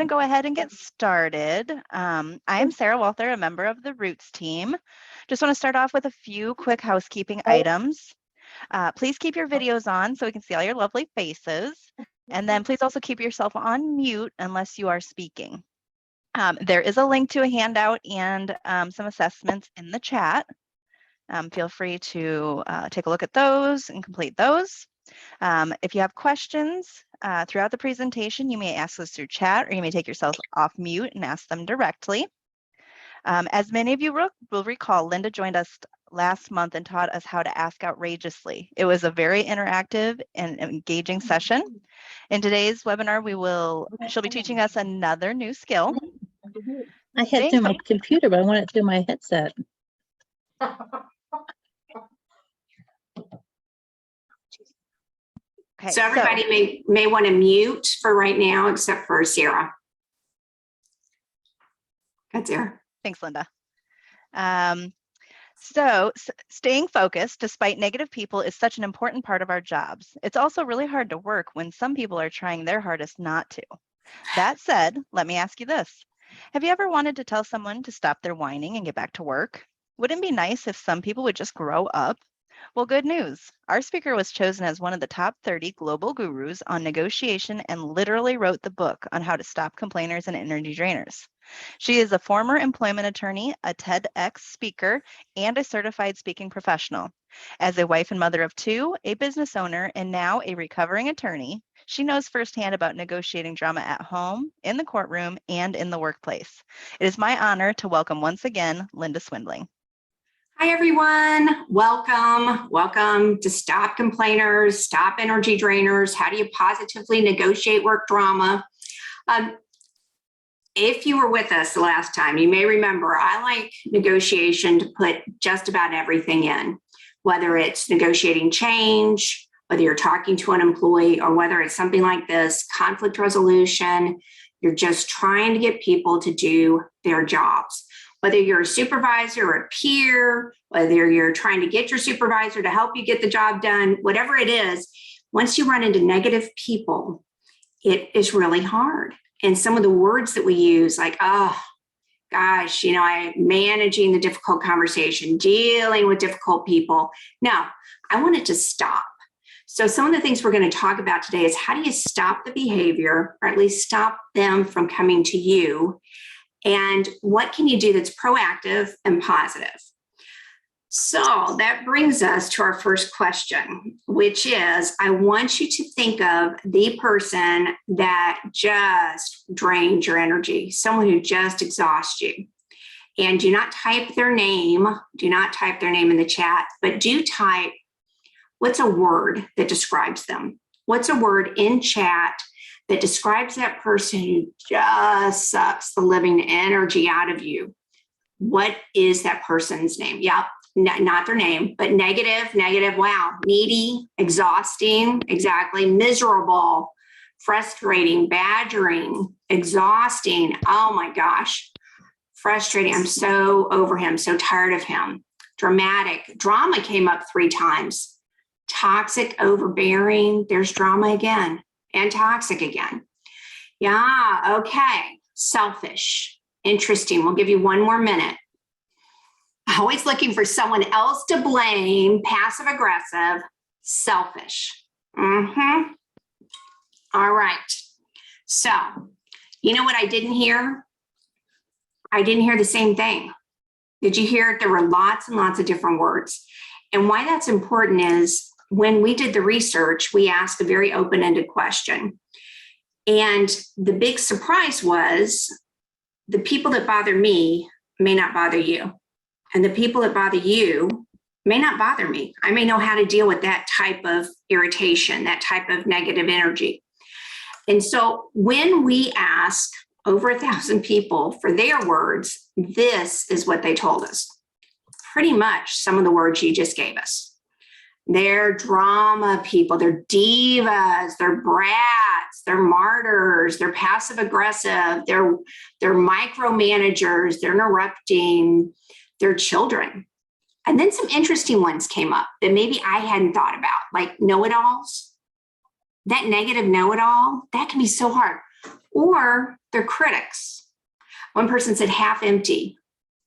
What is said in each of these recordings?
to go ahead and get started. I am Sarah Walther, a member of the Roots team. Just want to start off with a few quick housekeeping items. Please keep your videos on so we can see all your lovely faces. And then please also keep yourself on mute unless you are speaking. There is a link to a handout and some assessments in the chat. Feel free to take a look at those and complete those. If you have questions throughout the presentation, you may ask us through chat, or you may take yourself off mute and ask them directly. As many of you will recall, Linda joined us last month and taught us how to ask outrageously. It was a very interactive and engaging session. In today's webinar, she'll be teaching us another new skill. I had it through my computer, but I want it through my headset. Okay, so everybody may want to mute for right now, except for Sarah. That's Sarah. Thanks, Linda. So staying focused despite negative people is such an important part of our jobs. It's also really hard to work when some people are trying their hardest not to. That said, let me ask you this. Have you ever wanted to tell someone to stop their whining and get back to work? Wouldn't it be nice if some people would just grow up? Well, good news. Our speaker was chosen as one of the top 30 global gurus on negotiation and literally wrote the book on how to stop complainers and energy drainers. She is a former employment attorney, a TEDx speaker, and a certified speaking professional. As a wife and mother of two, a business owner, and now a recovering attorney, she knows firsthand about negotiating drama at home, in the courtroom, and in the workplace. It is my honor to welcome once again, Linda Swindling. Hi, everyone. Welcome. Welcome to Stop Complainers, Stop Energy Drainers. How do you positively negotiate work drama? If you were with us the last time, you may remember I like negotiation to put just about everything in, whether it's negotiating change, whether you're talking to an employee, or whether it's something like this, conflict resolution. You're just trying to get people to do their jobs. Whether you're a supervisor or a peer, whether you're trying to get your supervisor to help you get the job done, whatever it is, once you run into negative people, it is really hard. And some of the words that we use, like, oh, gosh, I'm managing the difficult conversation, dealing with difficult people. No, I want it to stop. So some of the things we're going to talk about today is how do you stop the behavior, or at least stop them from coming to you? And what can you do that's proactive and positive? So that brings us to our first question, which is, I want you to think of the person that just drains your energy, someone who just exhausts you. And do not type their name. Do not type their name in the chat, but do type, what's a word that describes them? What's a word in chat that describes that person who just sucks the living energy out of you? What is that person's name? Yep, not their name, but negative, wow, needy, exhausting, exactly, miserable, frustrating, badgering, exhausting, oh my gosh, frustrating, I'm so over him, so tired of him. Dramatic, drama came up 3 times. Toxic, overbearing, there's drama again. And toxic again. Yeah, okay. Selfish. Interesting. We'll give you 1 more minute. Always looking for someone else to blame. Passive aggressive. Selfish. All right. So, you know what I didn't hear? I didn't hear the same thing. Did you hear it? There were lots and lots of different words. And why that's important is, when we did the research, we asked a very open-ended question. And the big surprise was the people that bother me may not bother you. And the people that bother you may not bother me. I may know how to deal with that type of irritation, that type of negative energy. And so when we ask over 1,000 people for their words, this is what they told us. Pretty much some of the words you just gave us. They're drama people, they're divas, they're brats, they're martyrs, they're passive aggressive, they're micromanagers, they're interrupting, they're children. And then some interesting ones came up that maybe I hadn't thought about, like know-it-alls. That negative know-it-all, that can be so hard. or they're critics. One person said half empty.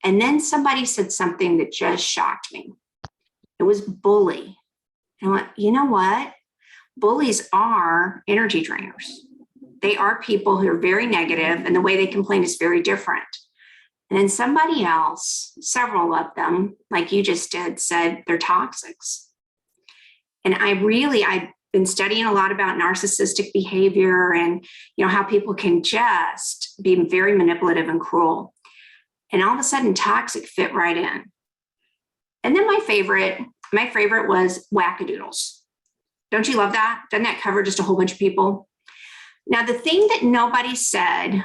And then somebody said something that just shocked me. It was bully. And I went, you know what? Bullies are energy drainers. They are people who are very negative, and the way they complain is very different. And then somebody else, several of them, like you just did, said they're toxics. And I've been studying a lot about narcissistic behavior and, how people can just be very manipulative and cruel. And all of a sudden, toxic fit right in. And then my favorite was wackadoodles. Don't you love that? Doesn't that cover just a whole bunch of people? Now, the thing that nobody said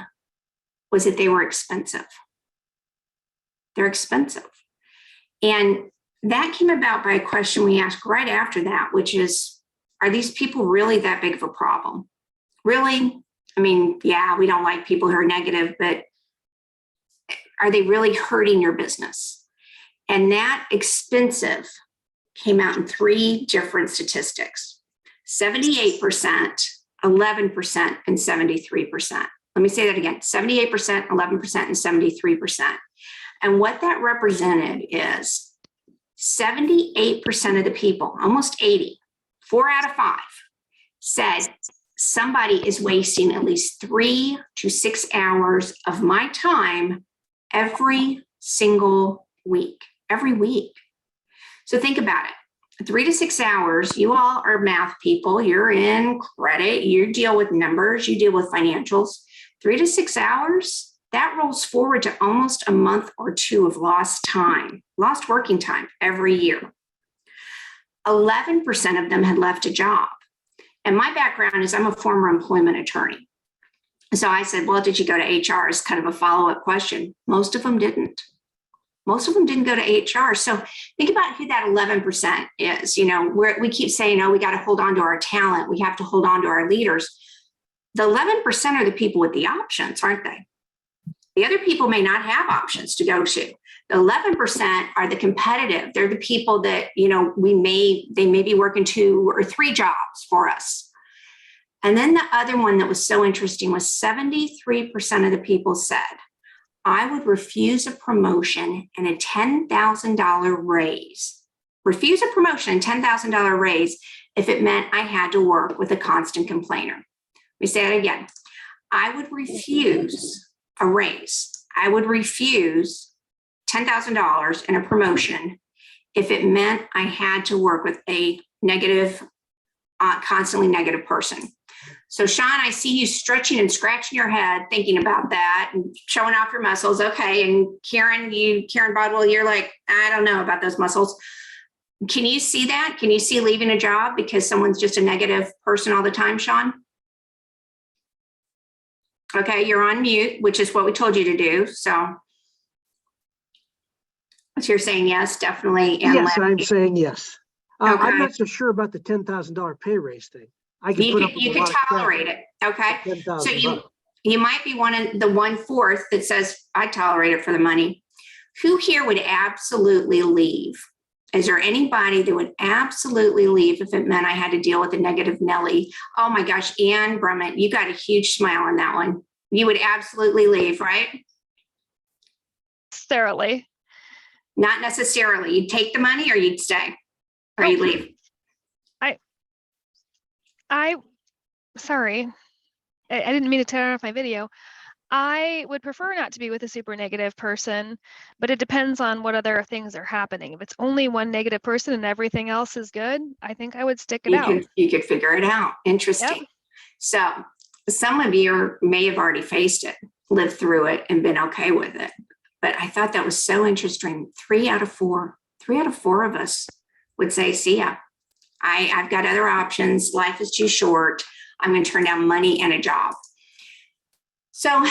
was that they were expensive. They're expensive. And that came about by a question we asked right after that, which is, are these people really that big of a problem? Really? I mean, yeah, we don't like people who are negative, but are they really hurting your business? And that expensive came out in 3 different statistics: 78%, 11%, and 73%. Let me say that again: 78%, 11%, and 73%. And what that represented is 78% of the people, almost 80, 4 out of 5, said somebody is wasting at least 3 to 6 hours of my time every single week, every week. So think about it. 3 to 6 hours, you all are math people, you're in credit, you deal with numbers, you deal with financials. 3 to 6 hours, that rolls forward to almost a month or 2 of lost time, lost working time every year. 11% of them had left a job. And my background is I'm a former employment attorney. So I said, well, did you go to HR as kind of a follow-up question? Most of them didn't. Most of them didn't go to HR. So think about who that 11% is. We keep saying, oh, we got to hold on to our talent. We have to hold on to our leaders. The 11% are the people with the options, aren't they? The other people may not have options to go to. The 11% are the competitive. They're the people that, they may be working 2 or 3 jobs for us. And then the other one that was so interesting was 73% of the people said, I would refuse a promotion and a $10,000 raise. Refuse a promotion and $10,000 raise if it meant I had to work with a constant complainer. Let me say that again. I would refuse a raise. I would refuse $10,000 in a promotion if it meant I had to work with a negative, constantly negative person. So Sean, I see you stretching and scratching your head, thinking about that and showing off your muscles. Okay. And Karen Bodwell, you're like, I don't know about those muscles. Can you see that? Can you see leaving a job because someone's just a negative person all the time, Sean? Okay. You're on mute, which is what we told you to do. So you're saying yes, definitely. And yes, I'm saying yes. Okay. I'm not so sure about the $10,000 pay raise thing. You could tolerate it. Okay. So you might be one of the 1/4 that says I tolerate it for the money. Who here would absolutely leave? Is there anybody that would absolutely leave if it meant I had to deal with a negative Nelly? Oh my gosh, Ann Brummett, you got a huge smile on that one. You would absolutely leave, right? Necessarily. Not necessarily. You'd take the money or you'd stay or you'd leave. Sorry, I didn't mean to turn off my video. I would prefer not to be with a super negative person, but it depends on what other things are happening. If it's only one negative person and everything else is good, I think I would stick it out. You could figure it out. Interesting. Yep. So some of you may have already faced it, lived through it, and been okay with it. But I thought that was so interesting. 3 out of 4 of us would say, see ya. I've got other options. Life is too short. I'm going to turn down money and a job. So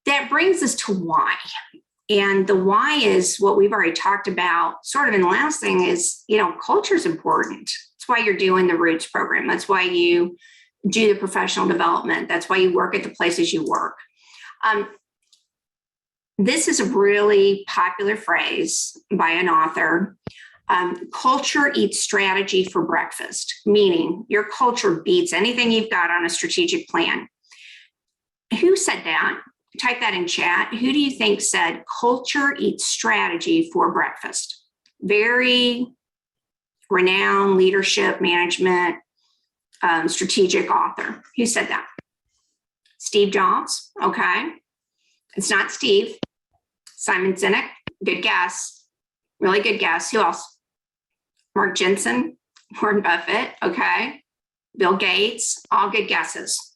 that brings us to why. And the why is what we've already talked about sort of in the last thing is, culture is important. That's why you're doing the Roots program. That's why you do the professional development. That's why you work at the places you work. This is a really popular phrase by an author. Culture eats strategy for breakfast, meaning your culture beats anything you've got on a strategic plan. Who said that? Type that in chat. Who do you think said culture eats strategy for breakfast? Very renowned leadership, management, strategic author. Who said that? Steve Jobs. Okay. It's not Steve. Simon Sinek. Good guess. Really good guess. Who else? Mark Jensen, Warren Buffett. Okay. Bill Gates. All good guesses.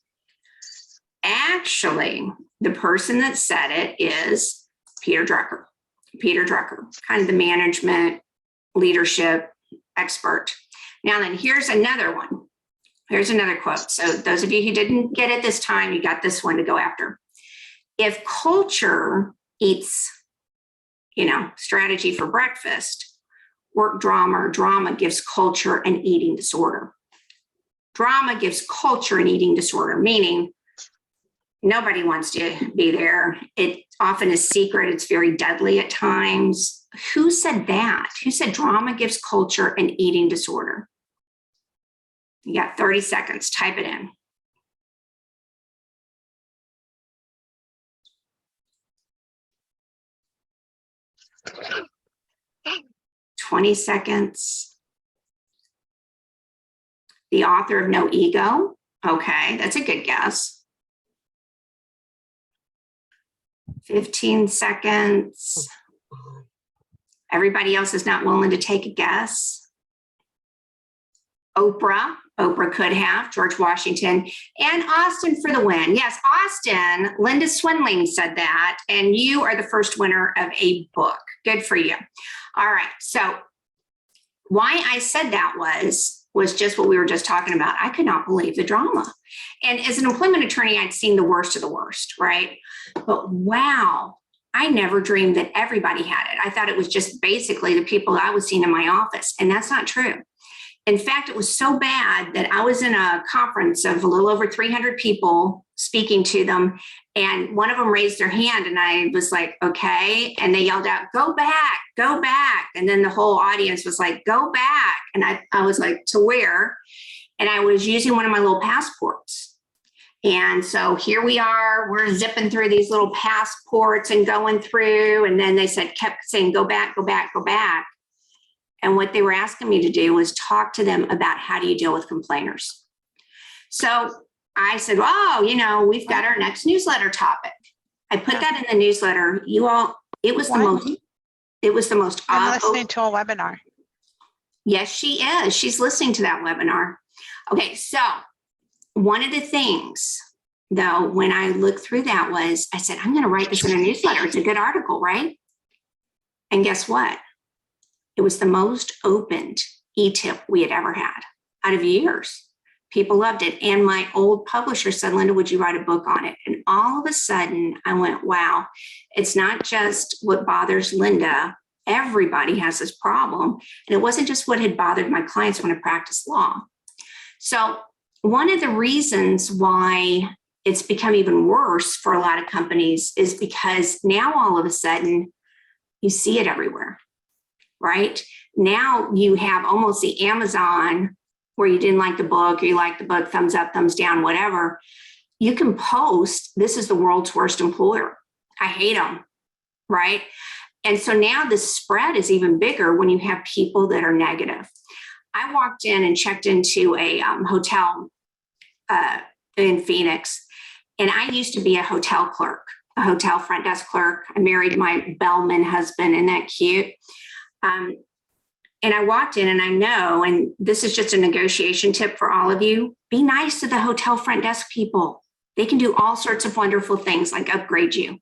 Actually, the person that said it is Peter Drucker. Peter Drucker, kind of the management leadership expert. Now then, here's another one. Here's another quote. So those of you who didn't get it this time, you got this one to go after. If culture eats, strategy for breakfast, work drama, or drama gives culture an eating disorder. Drama gives culture an eating disorder, meaning nobody wants to be there. It often is secret. It's very deadly at times. Who said that? Who said drama gives culture an eating disorder? You got 30 seconds. Type it in. $20 seconds. The author of No Ego. Okay, that's a good guess. 15 seconds. Everybody else is not willing to take a guess. Oprah. Oprah could have. George Washington. And Austin for the win. Yes, Austin. Linda Swindling said that. And you are the first winner of a book. Good for you. All right. So why I said that was just what we were just talking about. I could not believe the drama. And as an employment attorney, I'd seen the worst of the worst, right? But wow, I never dreamed that everybody had it. I thought it was just basically the people I was seeing in my office. And that's not true. In fact, it was so bad that I was in a conference of a little over 300 people speaking to them. And one of them raised their hand and I was like, okay. And they yelled out, go back, go back. And then the whole audience was like, go back. And I was like, to where? And I was using one of my little passports. And so here we are, we're zipping through these little passports and going through. And then they kept saying, go back, go back, go back. And what they were asking me to do was talk to them about how do you deal with complainers. So I said, oh, we've got our next newsletter topic. I put that in the newsletter. You all, it was the most. I'm listening to a webinar. Yes, she is. She's listening to that webinar. Okay, so one of the things, though, when I looked through that was, I said, I'm going to write this in a newsletter. It's a good article, right? And guess what? It was the most opened e-tip we had ever had out of years. People loved it. And my old publisher said, Linda, would you write a book on it? And all of a sudden I went, wow, it's not just what bothers Linda. Everybody has this problem. And it wasn't just what had bothered my clients when I practiced law. So one of the reasons why it's become even worse for a lot of companies is because now all of a sudden you see it everywhere. Right? Now you have almost the Amazon where you didn't like the book or you like the book, thumbs up, thumbs down, whatever. You can post, this is the world's worst employer. I hate them. Right? And so now the spread is even bigger when you have people that are negative. I walked in and checked into a hotel in Phoenix, and I used to be a hotel clerk, a hotel front desk clerk. I married my bellman husband. Isn't that cute? And I walked in and I know, and this is just a negotiation tip for all of you, be nice to the hotel front desk people. They can do all sorts of wonderful things like upgrade you.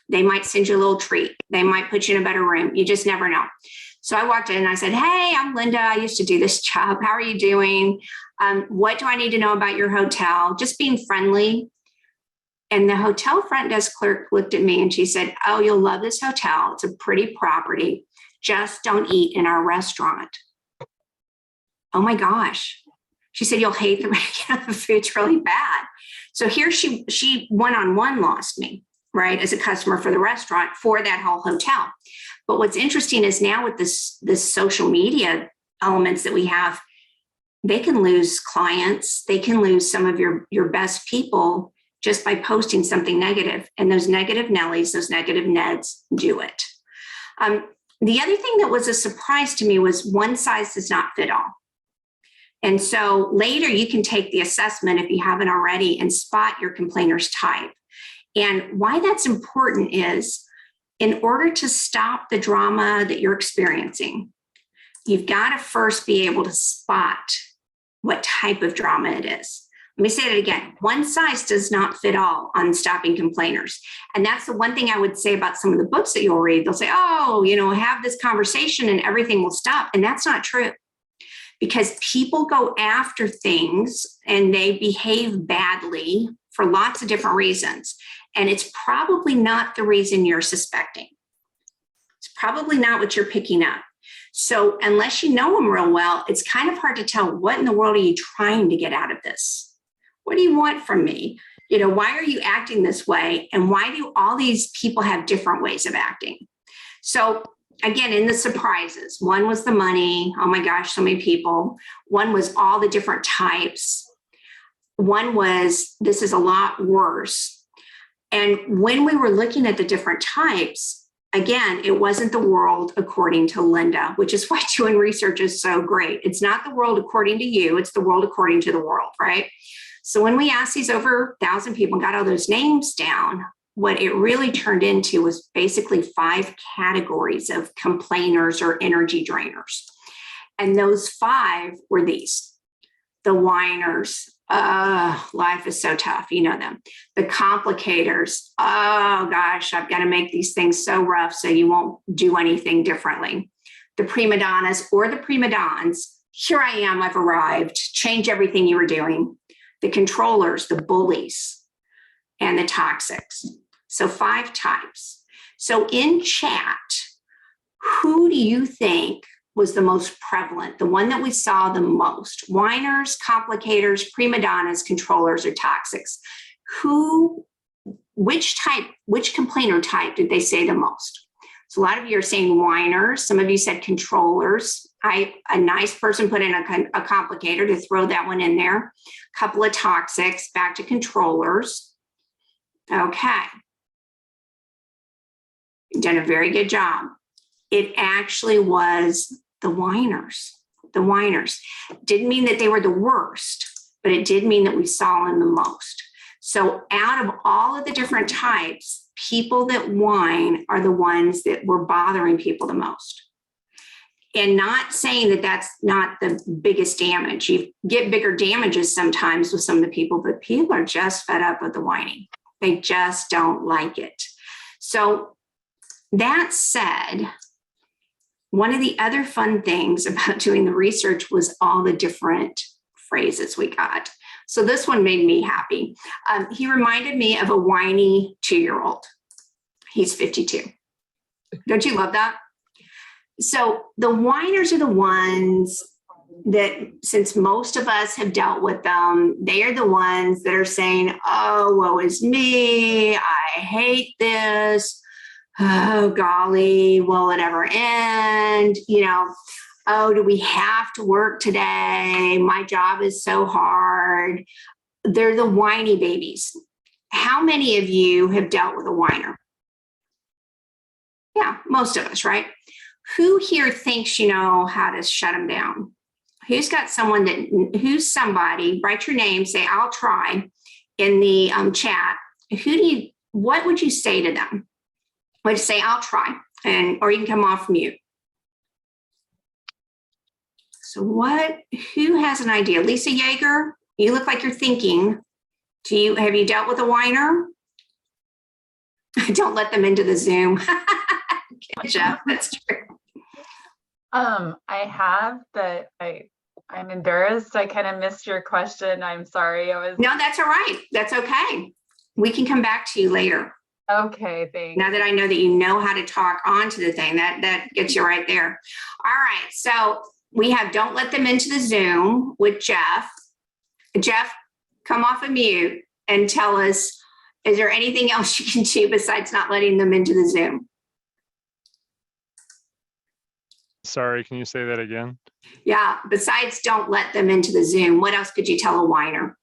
They might send you a little treat. They might put you in a better room. You just never know. So I walked in and I said, hey, I'm Linda. I used to do this job. How are you doing? What do I need to know about your hotel? Just being friendly. And the hotel front desk clerk looked at me and she said, oh, you'll love this hotel. It's a pretty property. Just don't eat in our restaurant. Oh my gosh. She said, you'll hate the food's really bad. So here she one-on-one lost me, right, as a customer for the restaurant for that whole hotel. But what's interesting is now with this social media elements that we have, they can lose clients. They can lose some of your best people just by posting something negative. And those negative Nellies, those negative Neds do it. The other thing that was a surprise to me was one size does not fit all. And so later you can take the assessment if you haven't already and spot your complainer's type. And why that's important is in order to stop the drama that you're experiencing, you've got to first be able to spot what type of drama it is. Let me say that again. One size does not fit all on stopping complainers. And that's the one thing I would say about some of the books that you'll read. They'll say, oh, have this conversation and everything will stop. And that's not true, because people go after things and they behave badly for lots of different reasons. And it's probably not the reason you're suspecting. It's probably not what you're picking up. So unless you know them real well, it's kind of hard to tell what in the world are you trying to get out of this? What do you want from me? Why are you acting this way? And why do all these people have different ways of acting? So again, in the surprises, one was the money. Oh my gosh, so many people. One was all the different types. One was, this is a lot worse. And when we were looking at the different types, again, it wasn't the world according to Linda, which is why doing research is so great. It's not the world according to you, it's the world according to the world, right? So when we asked these over 1,000 people and got all those names down, what it really turned into was basically 5 categories of complainers or energy drainers. And those 5 were these: the whiners. Life is so tough. You know them. The complicators. Oh gosh, I've got to make these things so rough so you won't do anything differently. The prima donnas or the prima dons. Here I am, I've arrived. Change everything you were doing. The controllers, the bullies, and the toxics. So 5 types. So in chat, who do you think was the most prevalent, the one that we saw the most? Whiners, complicators, prima donnas, controllers, or toxics? Which complainer type did they say the most? So a lot of you are saying whiners. Some of you said controllers. A nice person put in a complicator to throw that one in there. A couple of toxics, back to controllers. Okay. Done a very good job. It actually was the whiners. The whiners. Didn't mean that they were the worst, but it did mean that we saw them the most. So out of all of the different types, people that whine are the ones that were bothering people the most. And not saying that that's not the biggest damage. You get bigger damages sometimes with some of the people, but people are just fed up with the whining. They just don't like it. So that said, one of the other fun things about doing the research was all the different phrases we got. So this one made me happy. He reminded me of a whiny 2-year-old. He's 52. Don't you love that? So the whiners are the ones that, since most of us have dealt with them, they are the ones that are saying, oh, woe is me. I hate this. Oh, golly, will it ever end? Oh, do we have to work today? My job is so hard. They're the whiny babies. How many of you have dealt with a whiner? Yeah, most of us, right? Who here thinks you know how to shut them down? Who's somebody, write your name, say, I'll try in the chat. What would you say to them? Would you say, I'll try, or you can come off mute. So who has an idea? Lisa Yeager, you look like you're thinking. Have you dealt with a whiner? Don't let them into the Zoom. Jeff, that's true. I have, but I'm embarrassed. I kind of missed your question. I'm sorry. No, that's all right. That's okay. We can come back to you later. Okay, thanks. Now that I know that you know how to talk onto the thing, that gets you right there. All right. So we have don't let them into the Zoom with Jeff. Jeff, come off of mute and tell us, is there anything else you can do besides not letting them into the Zoom? Sorry, can you say that again? Yeah, besides don't let them into the Zoom, what else could you tell a whiner?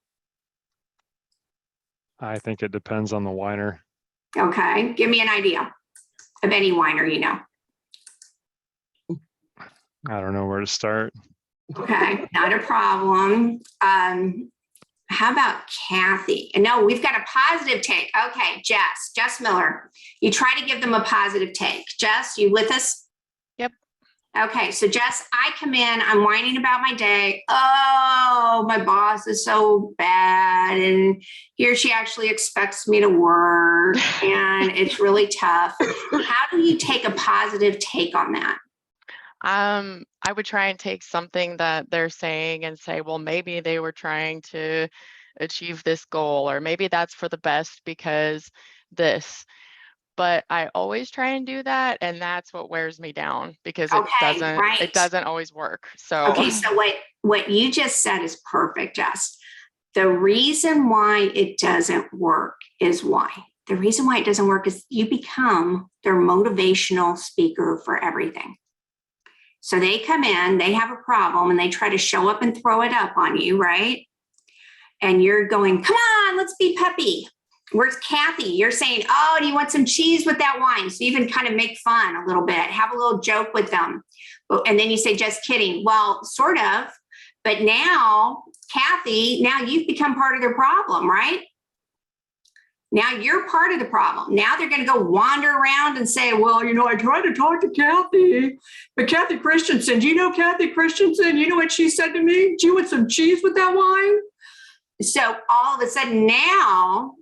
I think it depends on the whiner. Okay, give me an idea of any whiner you know. I don't know where to start. Okay, not a problem. How about Kathy? And no, we've got a positive take. Okay, Jess Miller. You try to give them a positive take. Jess, you with us? Yep. Okay, so Jess, I come in, I'm whining about my day. Oh, my boss is so bad. And here she actually expects me to work and it's really tough. How do you take a positive take on that? I would try and take something that they're saying and say, well, maybe they were trying to achieve this goal, or maybe that's for the best because this. But I always try and do that, and that's what wears me down because it doesn't always work. So okay, so what you just said is perfect, Jess. The reason why it doesn't work is why. The reason why it doesn't work is you become their motivational speaker for everything. So they come in, they have a problem, and they try to show up and throw it up on you, right? And you're going, come on, let's be peppy. Where's Kathy? You're saying, oh, do you want some cheese with that wine? So you even kind of make fun a little bit, have a little joke with them. And then you say, just kidding. Well, sort of. But now, Kathy, now you've become part of their problem, right? Now you're part of the problem. Now they're going to go wander around and say, well, you know, I tried to talk to Kathy, but Kathy Christensen, do you know Kathy Christensen? You know what she said to me? Do you want some cheese with that wine? So all of a sudden now,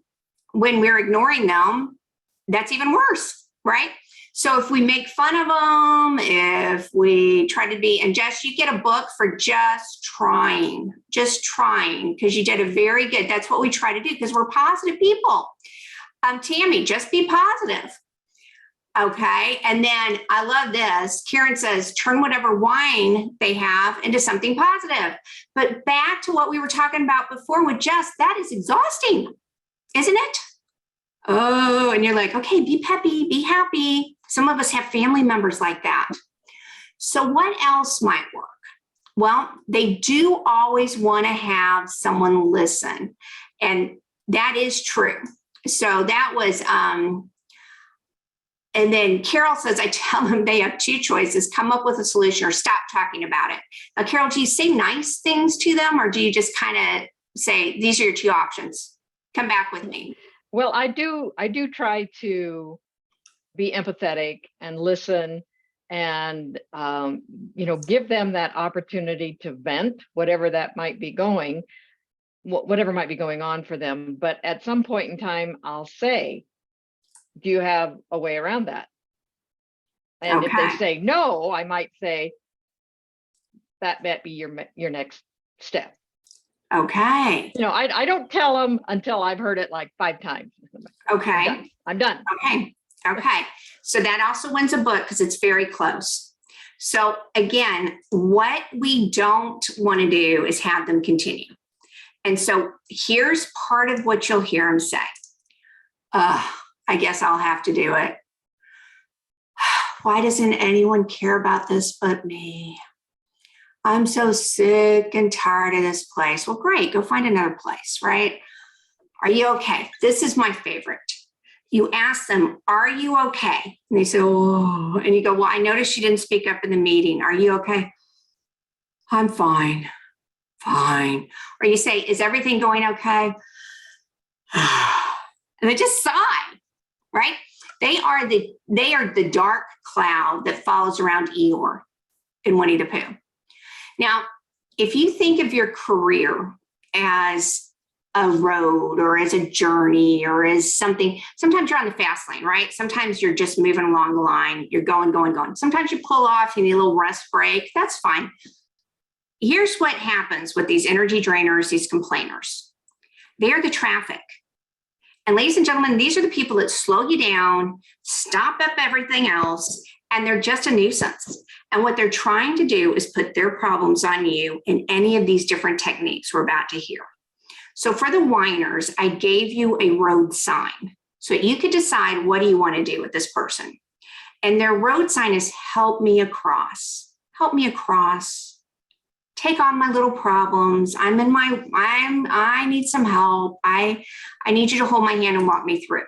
when we're ignoring them, that's even worse, right? So if we make fun of them, if we try to be, and Jess, you get a book for just trying, because you did a very good, that's what we try to do because we're positive people. Tammy, just be positive. Okay. And then I love this. Karen says, turn whatever wine they have into something positive. But back to what we were talking about before with Jess, that is exhausting, isn't it? Oh, and you're like, okay, be peppy, be happy. Some of us have family members like that. So what else might work? Well, they do always want to have someone listen. And that is true. So that was, and then Carol says, I tell them they have two choices, come up with a solution or stop talking about it. Now, Carol, do you say nice things to them or do you just kind of say, these are your two options? Come back with me. Well, I do try to be empathetic and listen and, give them that opportunity to vent whatever that might be whatever might be going on for them. But at some point in time, I'll say, do you have a way around that? And if they say no, I might say, that might be your next step. Okay. I don't tell them until I've heard it like 5 times. Okay. I'm done. Okay. So that also wins a book because it's very close. So again, what we don't want to do is have them continue. And so here's part of what you'll hear them say. I guess I'll have to do it. Why doesn't anyone care about this but me? I'm so sick and tired of this place. Well, great. Go find another place, right? Are you okay? This is my favorite. You ask them, are you okay? And they say, oh, and you go, well, I noticed you didn't speak up in the meeting. Are you okay? I'm fine. Or you say, is everything going okay? And they just sigh, right? They are the dark cloud that follows around Eeyore in Winnie the Pooh. Now, if you think of your career as a road or as a journey or as something, sometimes you're on the fast lane, right? Sometimes you're just moving along the line. You're going. Sometimes you pull off, you need a little rest break. That's fine. Here's what happens with these energy drainers, these complainers. They're the traffic. And ladies and gentlemen, these are the people that slow you down, stop up everything else, and they're just a nuisance. And what they're trying to do is put their problems on you in any of these different techniques we're about to hear. So for the whiners, I gave you a road sign. So you could decide, what do you want to do with this person? And their road sign is help me across. Help me across. take on my little problems. I need some help. I need you to hold my hand and walk me through.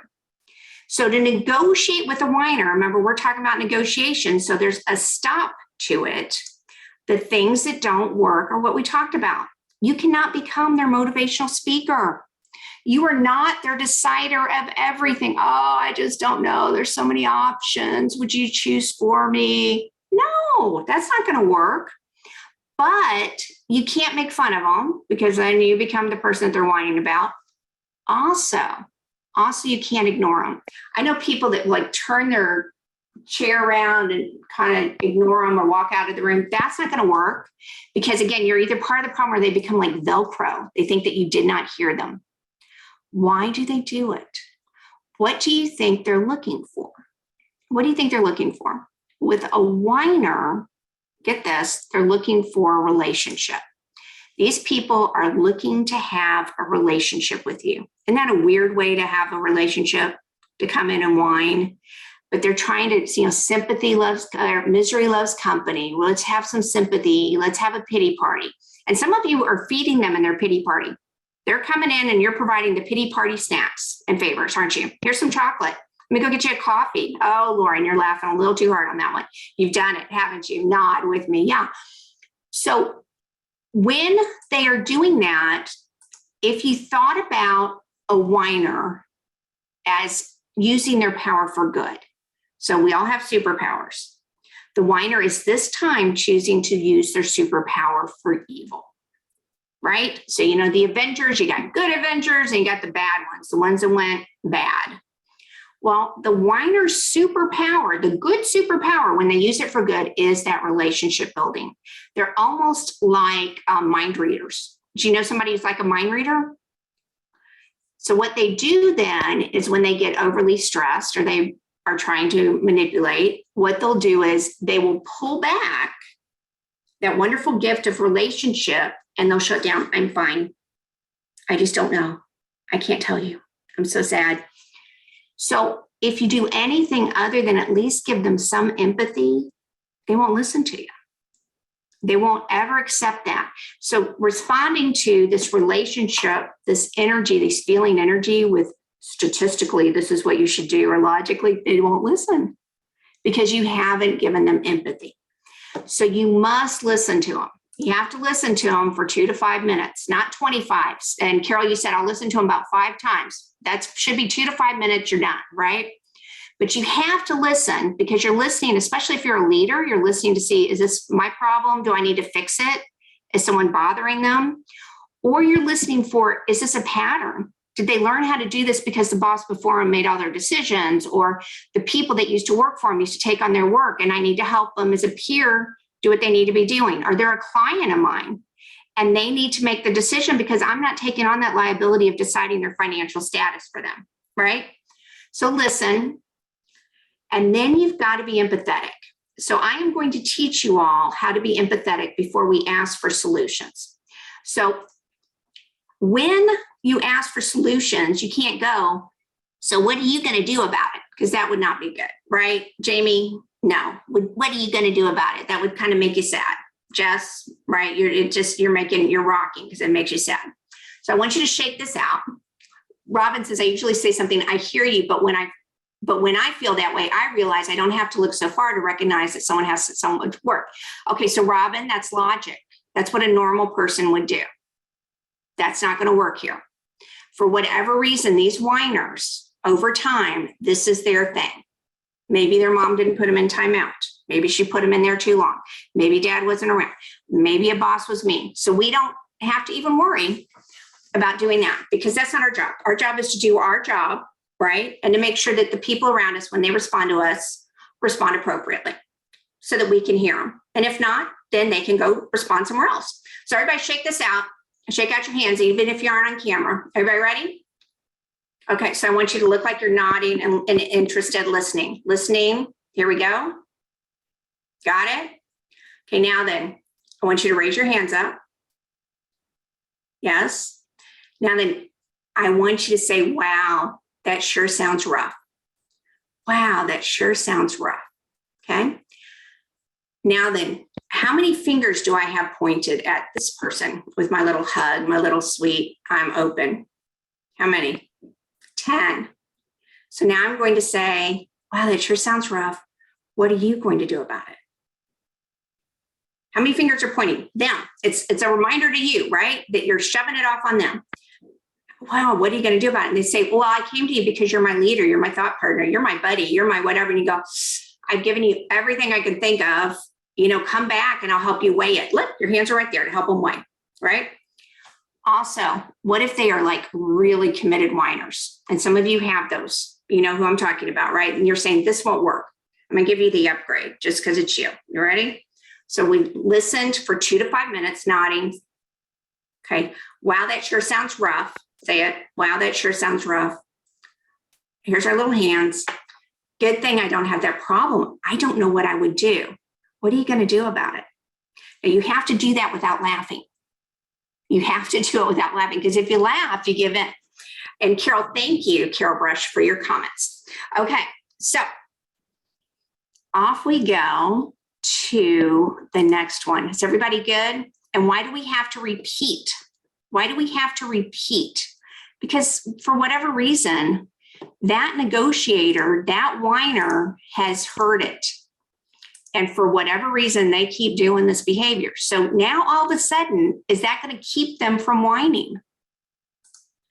So to negotiate with a whiner, remember we're talking about negotiation. So there's a stop to it. The things that don't work are what we talked about. You cannot become their motivational speaker. You are not their decider of everything. Oh, I just don't know. There's so many options. Would you choose for me? No, that's not going to work. But you can't make fun of them because then you become the person that they're whining about. Also, you can't ignore them. I know people that like turn their chair around and kind of ignore them or walk out of the room. That's not going to work because, again, you're either part of the problem or they become like Velcro. They think that you did not hear them. Why do they do it? What do you think they're looking for? What do you think they're looking for? With a whiner, get this, they're looking for a relationship. These people are looking to have a relationship with you. Isn't that a weird way to have a relationship, to come in and whine? But they're trying to, sympathy loves, or misery loves company. Well, let's have some sympathy. Let's have a pity party. And some of you are feeding them in their pity party. They're coming in and you're providing the pity party snacks and favors, aren't you? Here's some chocolate. Let me go get you a coffee. Oh, Lauren, you're laughing a little too hard on that one. You've done it, haven't you? Nod with me. Yeah. So when they are doing that, if you thought about a whiner as using their power for good, so we all have superpowers. The whiner is this time choosing to use their superpower for evil, right? So, the Avengers, you got good Avengers and you got the bad ones, the ones that went bad. Well, the whiner's superpower, the good superpower, when they use it for good, is that relationship building. They're almost like mind readers. Do you know somebody who's like a mind reader? So what they do then is when they get overly stressed or they are trying to manipulate, what they'll do is they will pull back that wonderful gift of relationship and they'll shut down. I'm fine. I just don't know. I can't tell you. I'm so sad. So if you do anything other than at least give them some empathy, they won't listen to you. They won't ever accept that. So responding to this relationship, this energy, this feeling energy with statistically, this is what you should do, or logically, they won't listen because you haven't given them empathy. So you must listen to them. You have to listen to them for 2 to 5 minutes, not 25. And Carol, you said, I'll listen to them about 5 times. That should be 2 to 5 minutes, you're done, right? But you have to listen because you're listening, especially if you're a leader, you're listening to see, is this my problem? Do I need to fix it? Is someone bothering them? Or you're listening for, is this a pattern? Did they learn how to do this because the boss before them made all their decisions, or the people that used to work for them used to take on their work and I need to help them as a peer do what they need to be doing? Or they're a client of mine and they need to make the decision because I'm not taking on that liability of deciding their financial status for them, right? So listen, and then you've got to be empathetic. So I am going to teach you all how to be empathetic before we ask for solutions. So when you ask for solutions, you can't go, so what are you going to do about it? Because that would not be good, right? Jamie, no. What are you going to do about it? That would kind of make you sad. Jess, right? You're rocking because it makes you sad. So I want you to shake this out. Robin says, I usually say something, I hear you, but when I feel that way, I realize I don't have to look so far to recognize that someone has so much work. Okay, so Robin, that's logic. That's what a normal person would do. That's not going to work here. For whatever reason, these whiners, over time, this is their thing. Maybe their mom didn't put them in timeout. Maybe she put them in there too long. Maybe dad wasn't around. Maybe a boss was mean. So we don't have to even worry about doing that because that's not our job. Our job is to do our job, right? And to make sure that the people around us, when they respond to us, respond appropriately so that we can hear them. And if not, then they can go respond somewhere else. So everybody shake this out. Shake out your hands, even if you aren't on camera. Everybody ready? Okay, so I want you to look like you're nodding and interested, listening. Listening, here we go. Got it? Okay, now then, I want you to raise your hands up. Yes. Now then, I want you to say, wow, that sure sounds rough. Wow, that sure sounds rough. Okay. Now then, how many fingers do I have pointed at this person with my little hug, my little sweet, I'm open? How many? 10. So now I'm going to say, wow, that sure sounds rough. What are you going to do about it? How many fingers are pointing? Them. It's a reminder to you, right? That you're shoving it off on them. Wow, what are you going to do about it? And they say, well, I came to you because you're my leader, you're my thought partner, you're my buddy, you're my whatever. And you go, I've given you everything I can think of, come back and I'll help you weigh it. Look, your hands are right there to help them weigh, right? Also, what if they are like really committed whiners? And some of you have those, you know who I'm talking about, right? And you're saying, this won't work. I'm going to give you the upgrade just because it's you. You ready? So we listened for 2 to 5 minutes, nodding. Okay. Wow, that sure sounds rough. Say it. Wow, that sure sounds rough. Here's our little hands. Good thing I don't have that problem. I don't know what I would do. What are you going to do about it? Now, you have to do that without laughing. You have to do it without laughing, because if you laugh, you give in. And Carol, thank you, Carol Brush, for your comments. Okay, so off we go to the next one. Is everybody good? And why do we have to repeat? Why do we have to repeat? Because for whatever reason, that negotiator, that whiner has heard it. And for whatever reason, they keep doing this behavior. So now all of a sudden, is that going to keep them from whining?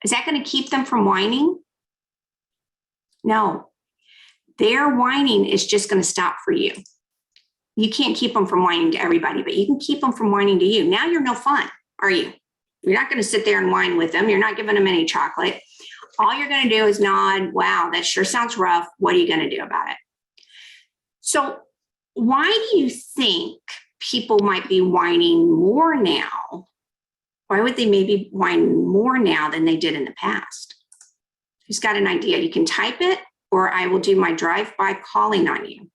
Is that going to keep them from whining? No. Their whining is just going to stop for you. You can't keep them from whining to everybody, but you can keep them from whining to you. Now you're no fun, are you? You're not going to sit there and whine with them. You're not giving them any chocolate. All you're going to do is nod. Wow, that sure sounds rough. What are you going to do about it? So why do you think people might be whining more now? Why would they maybe whine more now than they did in the past? Who's got an idea? You can type it, or I will do my drive-by calling on you.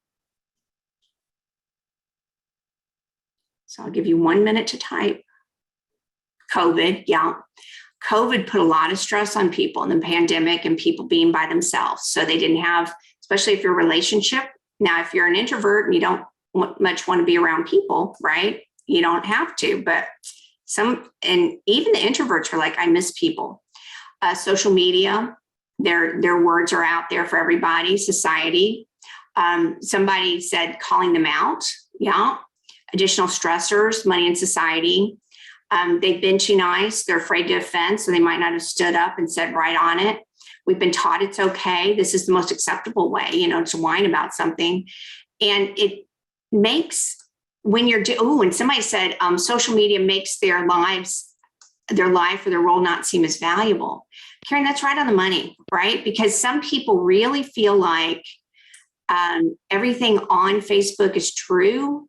So I'll give you 1 minute to type. COVID, yeah. COVID put a lot of stress on people in the pandemic and people being by themselves. So they didn't have, especially if you're a relationship. Now, if you're an introvert and you don't much want to be around people, right? You don't have to, but and even the introverts are like, I miss people. Social media, their words are out there for everybody, society. Somebody said calling them out. Yeah. Additional stressors, money in society. They've been too nice. They're afraid to offend, so they might not have stood up and said right on it. We've been taught it's okay. This is the most acceptable way, to whine about something. And it makes, when you're, and somebody said social media makes their life or their role not seem as valuable. Karen, that's right on the money, right? Because some people really feel like everything on Facebook is true.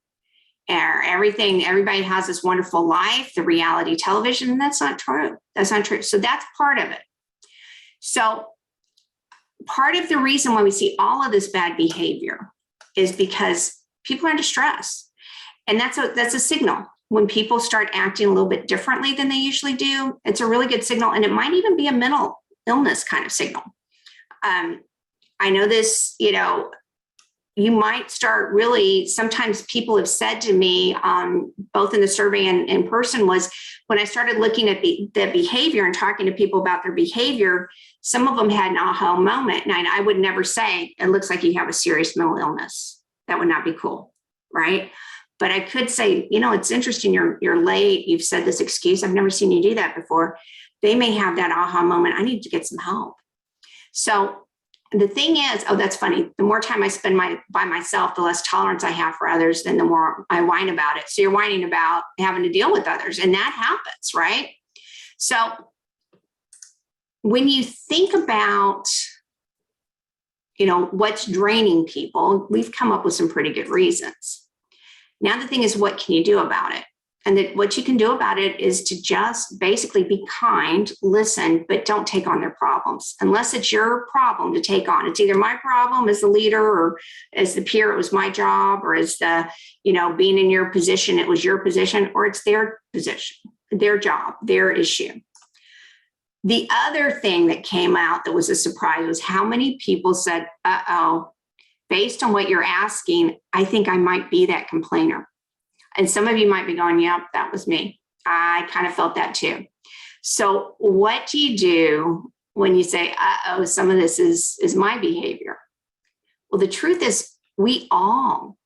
Everybody has this wonderful life, the reality television, and that's not true. That's not true. So that's part of it. So part of the reason why we see all of this bad behavior is because people are under stress. And that's a signal. When people start acting a little bit differently than they usually do, it's a really good signal. And it might even be a mental illness kind of signal. I know this, you might start really, sometimes people have said to me, both in the survey and in person, was when I started looking at the behavior and talking to people about their behavior, some of them had an aha moment. And I would never say, it looks like you have a serious mental illness. That would not be cool, right? But I could say, it's interesting, you're late, you've said this excuse, I've never seen you do that before. They may have that aha moment, I need to get some help. So the thing is, that's funny. The more time I spend by myself, the less tolerance I have for others, then the more I whine about it. So you're whining about having to deal with others, and that happens, right? So when you think about, what's draining people, we've come up with some pretty good reasons. Now the thing is, what can you do about it? And that what you can do about it is to just basically be kind, listen, but don't take on their problems unless it's your problem to take on. It's either my problem as the leader, or as the peer, it was my job, or as the, being in your position, it was your position, or it's their position, their job, their issue. The other thing that came out that was a surprise was how many people said, based on what you're asking, I think I might be that complainer. And some of you might be going, yep, that was me. I kind of felt that too. So what do you do when you say, uh-oh, some of this is my behavior? Well, the truth is we all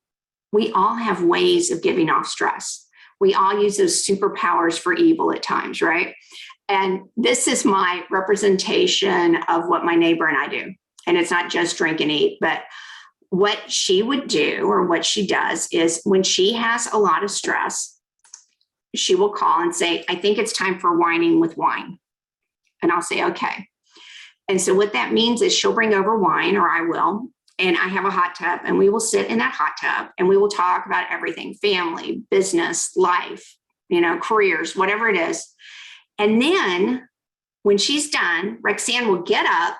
have ways of giving off stress. We all use those superpowers for evil at times, right? And this is my representation of what my neighbor and I do. And it's not just drink and eat, but what she would do or what she does is when she has a lot of stress, she will call and say, I think it's time for whining with wine. And I'll say, okay. And so what that means is she'll bring over wine, or I will, and I have a hot tub, and we will sit in that hot tub and we will talk about everything, family, business, life, careers, whatever it is. And then when she's done, Rexanne will get up,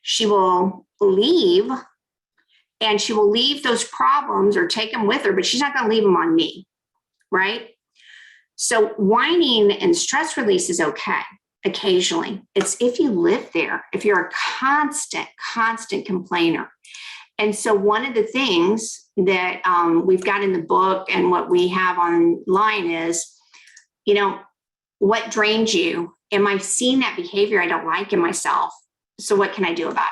she will leave, and she will leave those problems or take them with her, but she's not going to leave them on me, right? So whining and stress release is okay occasionally. It's if you live there, if you're a constant complainer. And so one of the things that we've got in the book and what we have online is, what drains you? Am I seeing that behavior I don't like in myself? So what can I do about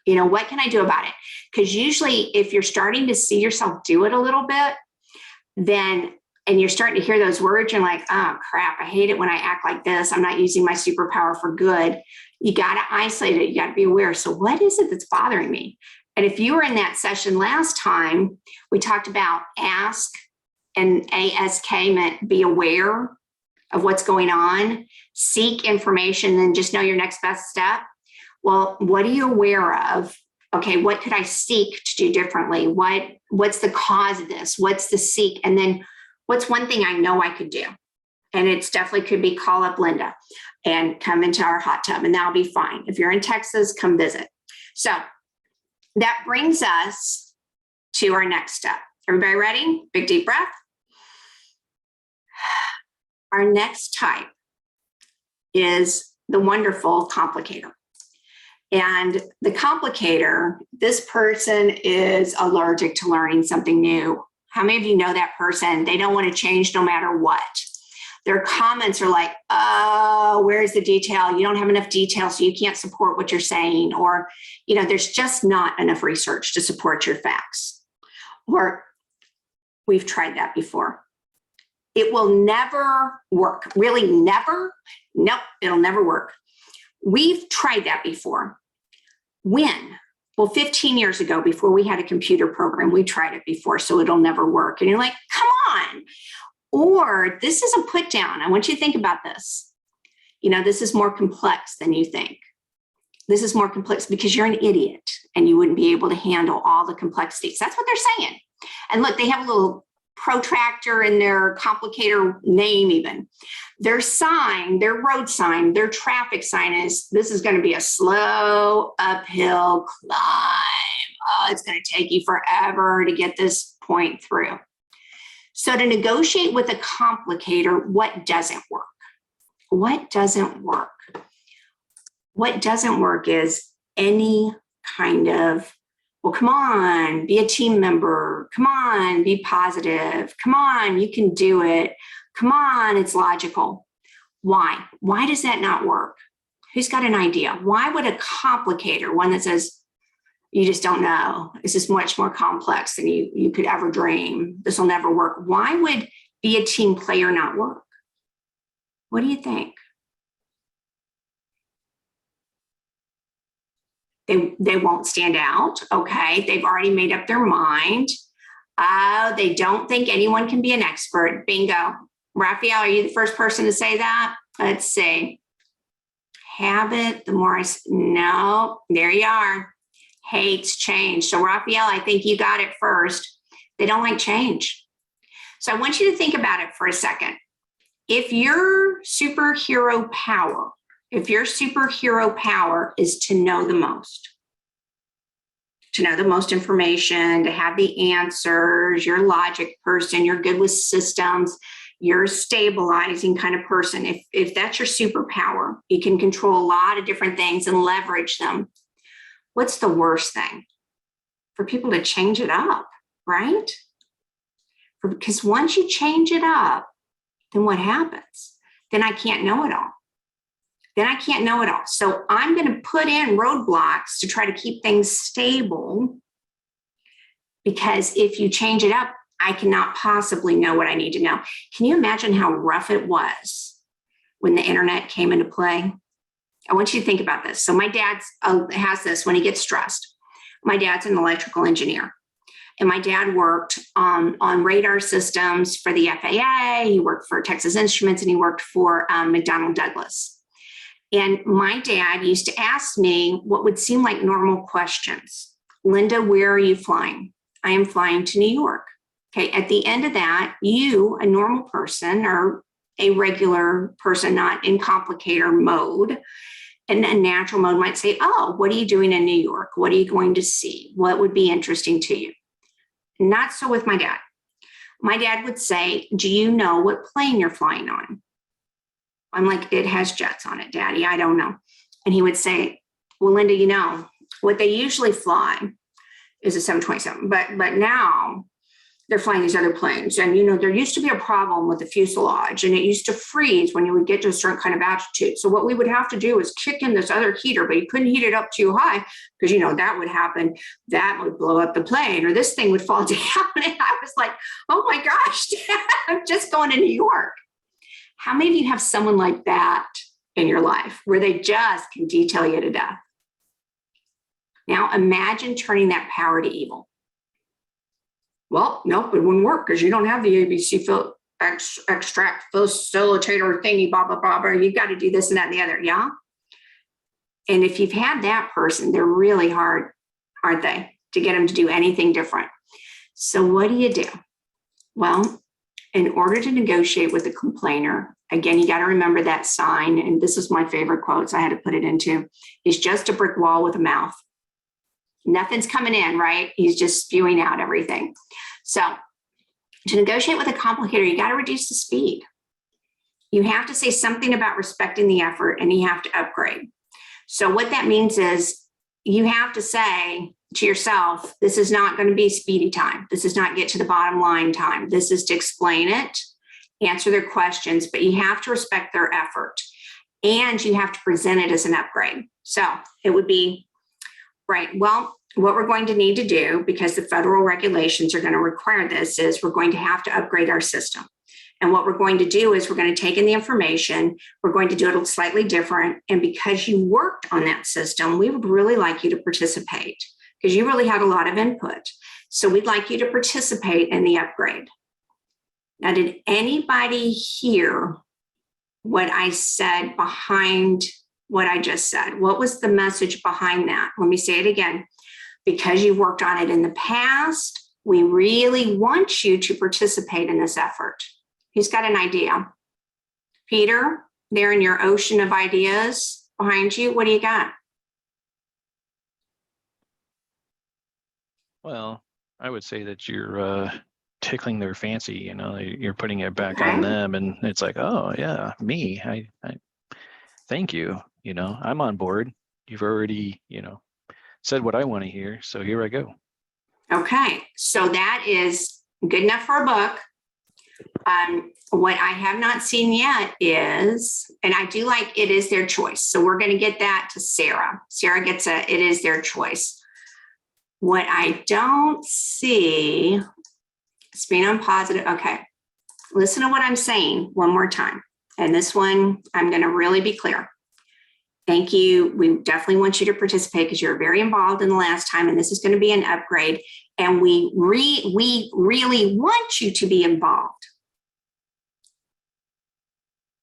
it? What can I do about it? Because usually if you're starting to see yourself do it a little bit, and you're starting to hear those words, you're like, oh crap, I hate it when I act like this. I'm not using my superpower for good. You got to isolate it. You got to be aware. So what is it that's bothering me? And if you were in that session last time, we talked about ask, and ASK meant be aware of what's going on, seek information, and just know your next best step. Well, what are you aware of? Okay, what could I seek to do differently? What's the cause of this? What's the seek? And then what's one thing I know I could do? And it's definitely could be call up Linda and come into our hot tub, and that'll be fine. If you're in Texas, come visit. So that brings us to our next step. Everybody ready? Big deep breath. Our next type is the wonderful complicator. And the complicator, this person is allergic to learning something new. How many of you know that person? They don't want to change no matter what. Their comments are like, oh, where's the detail? You don't have enough detail, so you can't support what you're saying. Or, there's just not enough research to support your facts. Or we've tried that before. It will never work. Really never? Nope, it'll never work. We've tried that before. When? Well, 15 years ago, before we had a computer program, we tried it before, so it'll never work. And you're like, come on. Or this is a put down. I want you to think about this. This is more complex than you think. This is more complex because you're an idiot and you wouldn't be able to handle all the complexities. That's what they're saying. And look, they have a little protractor in their complicator name even. Their sign, their road sign, their traffic sign is, this is going to be a slow uphill climb. Oh, it's going to take you forever to get this point through. So to negotiate with a complicator, what doesn't work? What doesn't work? What doesn't work is any kind of, well, come on, be a team member. Come on, be positive. Come on, you can do it. Come on, it's logical. Why? Why does that not work? Who's got an idea? Why would a complicator, one that says, you just don't know, this is much more complex than you could ever dream, this will never work. Why would be a team player not work? What do you think? They won't stand out. Okay, they've already made up their mind. They don't think anyone can be an expert. Bingo. Raphael, are you the first person to say that? Let's see. Habit, the more no, there you are. Hates change. So Raphael, I think you got it first. They don't like change. So I want you to think about it for a second. If your superhero power is to know the most information, to have the answers, you're a logic person, you're good with systems, you're a stabilizing kind of person. If that's your superpower, you can control a lot of different things and leverage them. What's the worst thing? For people to change it up, right? Because once you change it up, then what happens? Then I can't know it all. So I'm going to put in roadblocks to try to keep things stable, because if you change it up, I cannot possibly know what I need to know. Can you imagine how rough it was when the internet came into play? I want you to think about this. So my dad has this when he gets stressed. My dad's an electrical engineer, and my dad worked on radar systems for the FAA. He worked for Texas Instruments, and he worked for McDonnell Douglas. And my dad used to ask me what would seem like normal questions. Linda, where are you flying? I am flying to New York. Okay, at the end of that, you, a normal person or a regular person, not in complicator mode, and a natural mode might say, oh, what are you doing in New York? What are you going to see? What would be interesting to you? Not so with my dad. My dad would say, do you know what plane you're flying on? I'm like, it has jets on it, Daddy. I don't know. And he would say, well, Linda, you know, what they usually fly is a 727, but now they're flying these other planes. And, you know, there used to be a problem with the fuselage, and it used to freeze when you would get to a certain kind of altitude. So what we would have to do is kick in this other heater, but you couldn't heat it up too high because, you know, that would happen. That would blow up the plane, or this thing would fall down. And I was like, oh my gosh, Dad, I'm just going to New York. How many of you have someone like that in your life where they just can detail you to death? Now imagine turning that power to evil. Well, nope, it wouldn't work because you don't have the ABC extract facilitator thingy, blah, blah, blah, blah. You've got to do this and that and the other, yeah? And if you've had that person, they're really hard, aren't they, to get them to do anything different. So what do? Well, in order to negotiate with a complainer, again, you got to remember that sign, and this is my favorite quote, so I had to put it into, is just a brick wall with a mouth. Nothing's coming in, right? He's just spewing out everything. So to negotiate with a complicator, you got to reduce the speed. You have to say something about respecting the effort, and you have to upgrade. So what that means is you have to say to yourself, this is not going to be speedy time. This is not get to the bottom line time. This is to explain it, answer their questions, but you have to respect their effort, and you have to present it as an upgrade. So it would be, right, well, what we're going to need to do, because the federal regulations are going to require this, is we're going to have to upgrade our system. And what we're going to do is we're going to take in the information, we're going to do it slightly different. And because you worked on that system, we would really like you to participate because you really had a lot of input. So we'd like you to participate in the upgrade. Now, did anybody hear what I said behind what I just said? What was the message behind that? Let me say it again. Because you've worked on it in the past, we really want you to participate in this effort. Who's got an idea? Peter, there in your ocean of ideas behind you, what do you got? Well, I would say that you're tickling their fancy, you know, you're putting it back on them, and it's like, oh yeah, me, I thank you, you know, I'm on board. You've already, you know, said what I want to hear, so here I go. Okay, so that is good enough for a book. What I have not seen yet is, and I do like it is their choice. So we're going to get that to Sarah. Sarah gets it is their choice. What I don't see, spin on positive. Okay, listen to what I'm saying one more time. And this one, I'm going to really be clear. Thank you. We definitely want you to participate because you're very involved in the last time, and this is going to be an upgrade. And we really want you to be involved.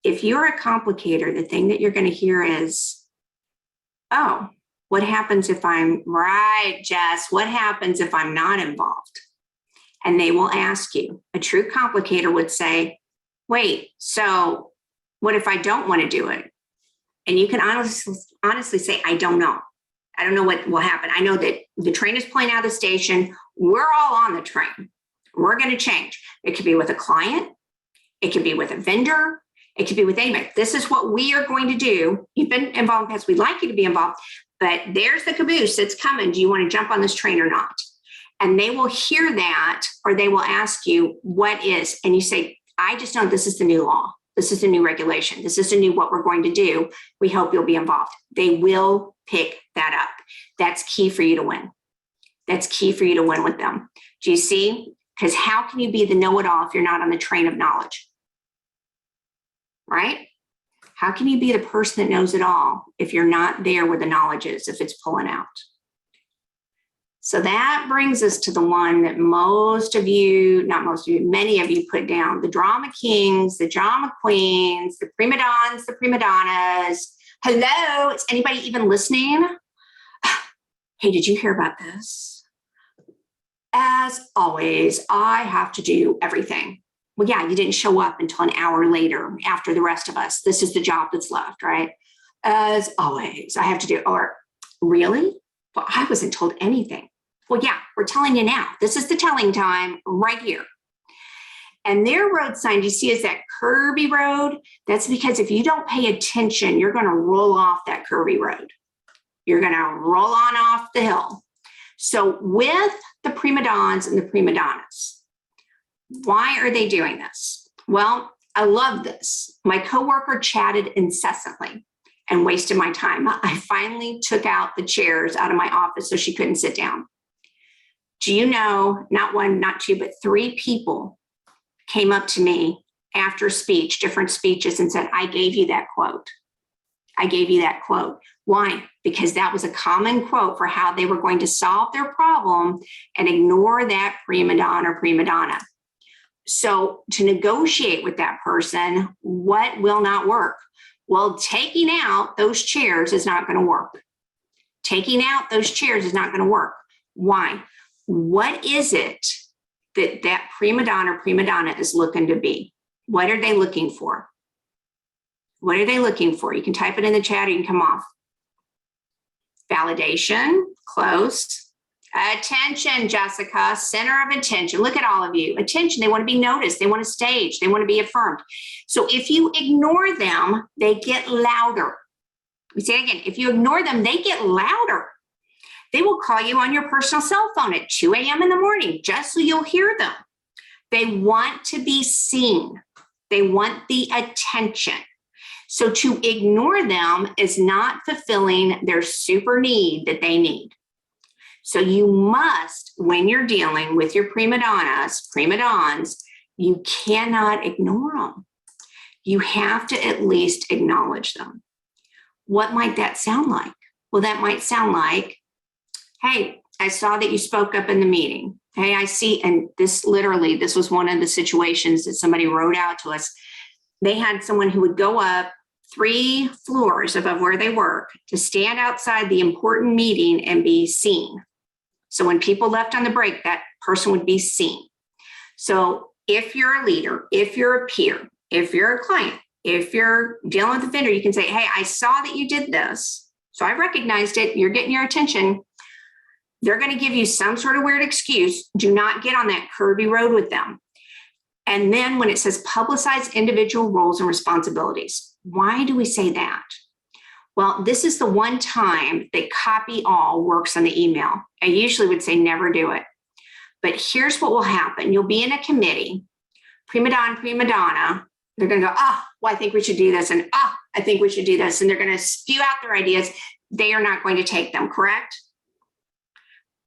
If you're a complicator, the thing that you're going to hear is, oh, what happens if I'm right, Jess? What happens if I'm not involved? And they will ask you. A true complicator would say, wait, so what if I don't want to do it? And you can honestly say, I don't know. I don't know what will happen. I know that the train is pulling out of the station. We're all on the train. We're going to change. It could be with a client. It could be with a vendor. It could be with anybody. This is what we are going to do. You've been involved because we'd like you to be involved, but there's the caboose that's coming. Do you want to jump on this train or not? And they will hear that, or they will ask you, what is, and you say, I just know this is the new law. This is the new regulation. This is the new what we're going to do. We hope you'll be involved. They will pick that up. That's key for you to win. That's key for you to win with them. Do you see? Because how can you be the know-it-all if you're not on the train of knowledge? Right? How can you be the person that knows it all if you're not there where the knowledge is, if it's pulling out? So that brings us to the one that most of you, not most of you, many of you put down: the drama kings, the drama queens, the prima dons, the prima donnas. Hello, is anybody even listening? Hey, did you hear about this? As always, I have to do everything. Well, yeah, you didn't show up until an hour later after the rest of us. This is the job that's left, right? As always, I have to do, or really? Well, I wasn't told anything. Well, yeah, we're telling you now. This is the telling time right here. And their road sign, you see, is that curvy road. That's because if you don't pay attention, you're going to roll off that curvy road. You're going to roll on off the hill. So with the prima dons and the prima donnas, why are they doing this? Well, I love this. My coworker chatted incessantly and wasted my time. I finally took out the chairs out of my office so she couldn't sit down. Do you know, not one, not two, but 3 people came up to me after speech, different speeches, and said, I gave you that quote. I gave you that quote. Why? Because that was a common quote for how they were going to solve their problem and ignore that prima donna or prima donna. So to negotiate with that person, what will not work? Well, taking out those chairs is not going to work. Taking out those chairs is not going to work. Why? What is it that that prima donna or prima donna is looking to be? What are they looking for? What are they looking for? You can type it in the chat or you can come off. Validation, close. Attention, Jessica, center of attention. Look at all of you. Attention, they want to be noticed. They want to stage. They want to be affirmed. So if you ignore them, they get louder. We say it again, if you ignore them, they get louder. They will call you on your personal cell phone at 2 a.m. in the morning, just so you'll hear them. They want to be seen. They want the attention. So to ignore them is not fulfilling their super need that they need. So you must, when you're dealing with your prima donnas, prima dons, you cannot ignore them. You have to at least acknowledge them. What might that sound like? Well, that might sound like, hey, I saw that you spoke up in the meeting. Hey, I see, and this literally, this was one of the situations that somebody wrote out to us. They had someone who would go up 3 floors above where they work to stand outside the important meeting and be seen. So when people left on the break, that person would be seen. So if you're a leader, if you're a peer, if you're a client, if you're dealing with a vendor, you can say, hey, I saw that you did this. So I recognized it. You're getting your attention. They're going to give you some sort of weird excuse. Do not get on that curvy road with them. And then when it says publicize individual roles and responsibilities, why do we say that? Well, this is the one time that copy all works on the email. I usually would say never do it. But here's what will happen. You'll be in a committee, prima donna. They're going to go, well, I think we should do this. And I think we should do this. And they're going to spew out their ideas. They are not going to take them, correct?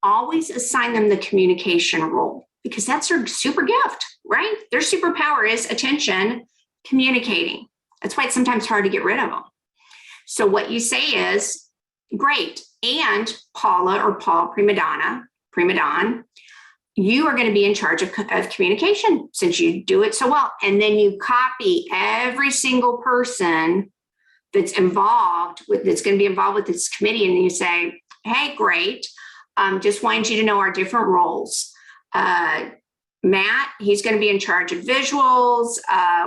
Always assign them the communication role because that's their super gift, right? Their superpower is attention, communicating. That's why it's sometimes hard to get rid of them. So what you say is, great, and Paula or Paul, prima don, you are going to be in charge of communication since you do it so well. And then you copy every single person that's involved with, that's going to be involved with this committee. And you say, hey, great. Just wanted you to know our different roles. Matt, he's going to be in charge of visuals.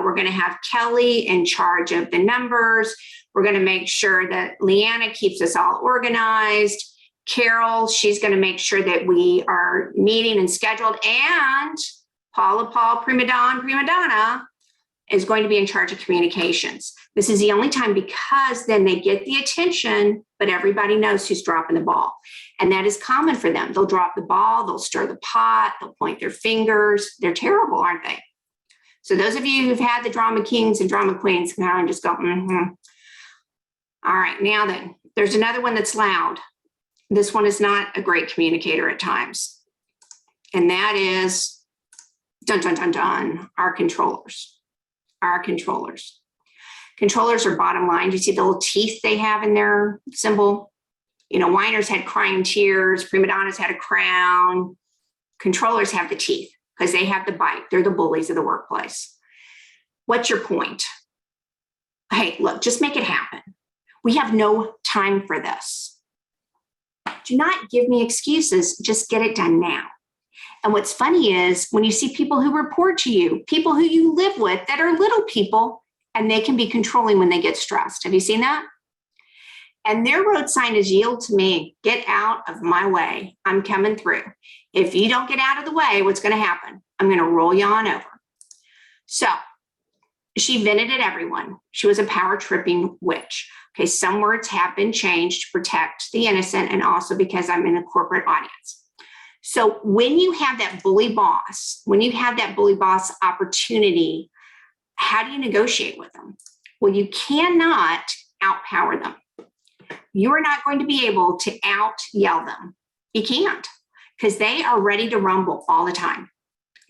We're going to have Kelly in charge of the numbers. We're going to make sure that Leanna keeps us all organized. Carol, she's going to make sure that we are meeting and scheduled. And Paul, prima donna, is going to be in charge of communications. This is the only time because then they get the attention but everybody knows who's dropping the ball. And that is common for them. They'll drop the ball, they'll stir the pot, they'll point their fingers. They're terrible, aren't they? So those of you who've had the drama kings and drama queens can kind of just go, mm-hmm. All right, now then, there's another one that's loud. This one is not a great communicator at times. And that is, dun, dun, dun, dun, our controllers. Our controllers. Controllers are bottom line. Do you see the little teeth they have in their symbol? You know, whiners had crying tears. Prima donnas had a crown. Controllers have the teeth because they have the bite. They're the bullies of the workplace. What's your point? Hey, look, just make it happen. We have no time for this. Do not give me excuses. Just get it done now. And what's funny is when you see people who report to you, people who you live with that are little people, and they can be controlling when they get stressed. Have you seen that? And their road sign is yield to me. Get out of my way. I'm coming through. If you don't get out of the way, what's going to happen? I'm going to roll you on over. So she vented at everyone. She was a power tripping witch. Okay, some words have been changed to protect the innocent and also because I'm in a corporate audience. So when you have that bully boss, opportunity, how do you negotiate with them? Well, you cannot outpower them. You are not going to be able to out yell them. You can't, because they are ready to rumble all the time.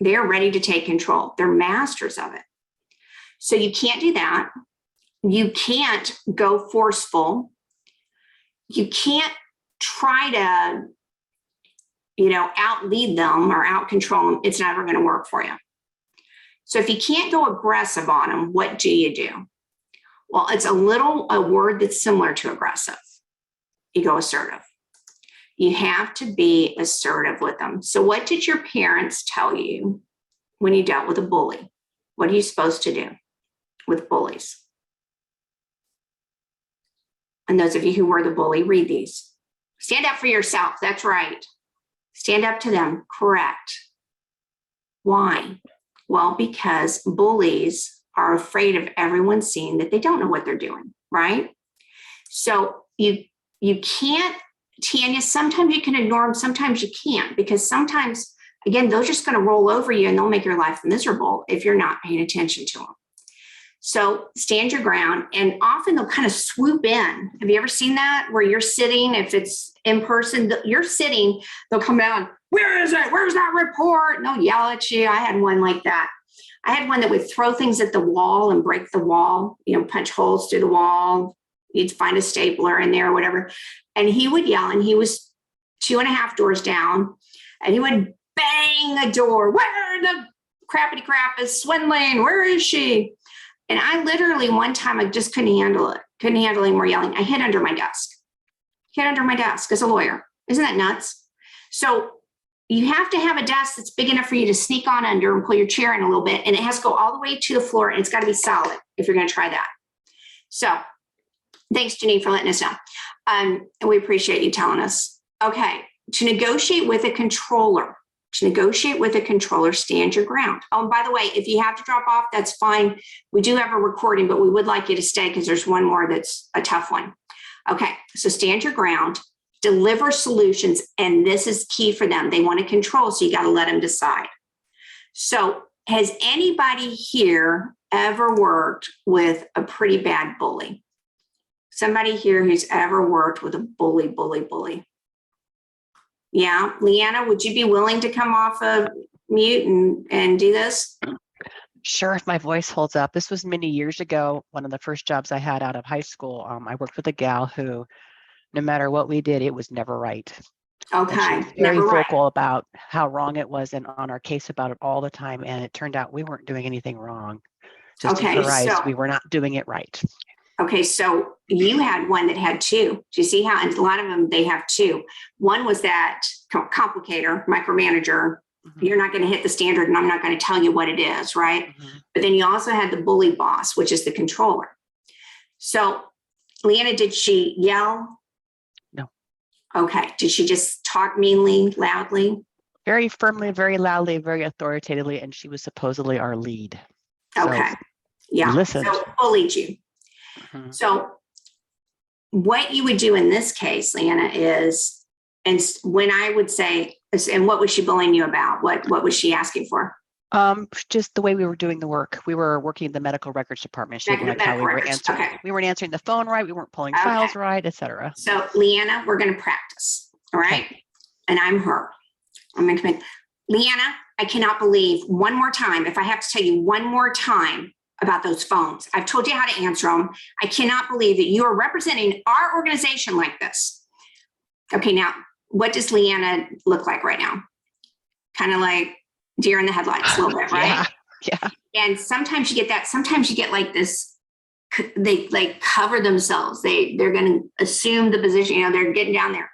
They are ready to take control. They're masters of it. So you can't do that. You can't go forceful. You can't try to, out-lead them or out-control them. It's never going to work for you. So if you can't go aggressive on them, what do you do? Well, it's a word that's similar to aggressive. You go assertive. You have to be assertive with them. So what did your parents tell you when you dealt with a bully? What are you supposed to do with bullies? And those of you who were the bully, read these. Stand up for yourself. That's right. Stand up to them. Correct. Why? Well, because bullies are afraid of everyone seeing that they don't know what they're doing, right? So you can't, Tanya, sometimes you can ignore them, sometimes you can't, because sometimes, again, they're just going to roll over you and they'll make your life miserable if you're not paying attention to them. So stand your ground, and often they'll kind of swoop in. Have you ever seen that where you're sitting, if it's in person, you're sitting, they'll come down, where is it? Where's that report? And they'll yell at you. I had one like that. I had one that would throw things at the wall and break the wall, punch holes through the wall. You'd find a stapler in there or whatever. And he would yell, and he was 2.5 doors down, and he would bang the door. Where the crappity crap is Swindling? Where is she? And I literally, one time, I just couldn't handle it. Couldn't handle any more yelling. I hid under my desk. Hid under my desk as a lawyer. Isn't that nuts? So you have to have a desk that's big enough for you to sneak on under and pull your chair in a little bit. And it has to go all the way to the floor, and it's got to be solid if you're going to try that. So thanks, Janine, for letting us know. And we appreciate you telling us. Okay, to negotiate with a controller, stand your ground. Oh, and by the way, if you have to drop off, that's fine. We do have a recording, but we would like you to stay because there's one more that's a tough one. Okay, so stand your ground, deliver solutions, and this is key for them. They want to control, so you got to let them decide. So has anybody here ever worked with a pretty bad bully? Somebody here who's ever worked with a bully? Yeah, Leanna, would you be willing to come off of mute and do this? Sure, if my voice holds up. This was many years ago. One of the first jobs I had out of high school. I worked with a gal who, no matter what we did, it was never right. Okay, and she was very vocal about how wrong it was and on our case about it all the time. And it turned out we weren't doing anything wrong. Just in her eyes, we were not doing it right. Okay, so you had one that had two. Do you see how? And a lot of them, they have two. One was that complicator, micromanager. Mm-hmm. You're not going to hit the standard, and I'm not going to tell you what it is, right? Mm-hmm. But then you also had the bully boss, which is the controller. So, Leanna, did she yell? No. Okay. Did she just talk meanly, loudly? Very firmly, very loudly, very authoritatively, and she was supposedly our lead. So okay. Yeah. listened. So bullied you. Mm-hmm. So what you would do in this case, Leanna, is, and when I would say, and what was she bullying you about? What was she asking for? Just the way we were doing the work. We were working in the medical records department. She didn't like how we were answering. Okay. We weren't answering the phone right. We weren't pulling files right, etc. So Leanna, we're going to practice. All right. Okay. And I'm her. I'm going to come in. Leanna, I cannot believe one more time, if I have to tell you one more time about those phones. I've told you how to answer them. I cannot believe that you are representing our organization like this. Okay. Now, what does Leanna look like right now? Kind of like deer in the headlights a little bit, right? Yeah. And sometimes you get that. Sometimes you get like this, they like cover themselves. They're going to assume the position, you know, they're getting down there.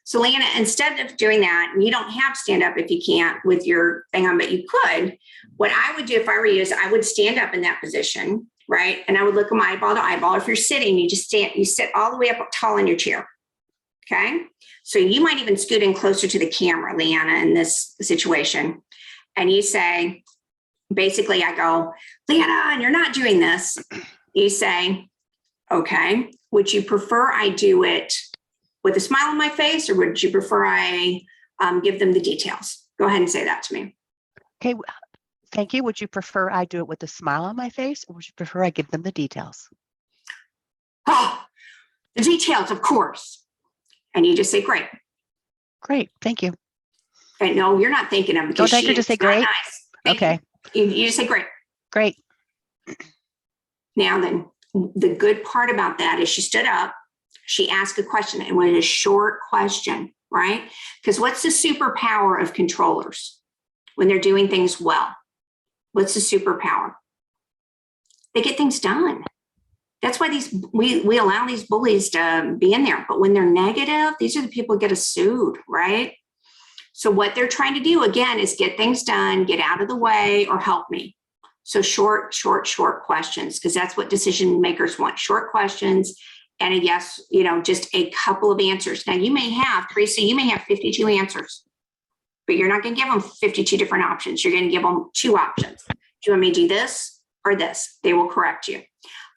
So Leanna, instead of doing that, and you don't have to stand up if you can't with your thing on, but you could, what I would do if I were you is I would stand up in that position, right? And I would look them eyeball to eyeball. If you're sitting, you just stand, you sit all the way up tall in your chair. Okay. So you might even scoot in closer to the camera, Leanna, in this situation. And you say, basically, I go, Leanna, you're not doing this. You say, okay, would you prefer I do it with a smile on my face, or would you prefer I give them the details? Go ahead and say that to me. Okay. Thank you. Would you prefer I do it with a smile on my face, or would you prefer I give them the details? Oh, the details, of course. And you just say, great. Great. Thank you. And no, you're not thanking them. Don't thank her, just say great. Nice. Okay. You just say great. Great. Now then, the good part about that is she stood up, she asked a question, and it was a short question, right? Because what's the superpower of controllers when they're doing things well? What's the superpower? They get things done. That's why we allow these bullies to be in there. But when they're negative, these are the people who get us sued, right? So what they're trying to do, again, is get things done, get out of the way, or help me. So short questions, because that's what decision makers want. Short questions and a yes, you know, just a couple of answers. Now you may have, Teresa, you may have 52 answers, but you're not going to give them 52 different options. You're going to give them 2 options. Do you want me to do this or this? They will correct you.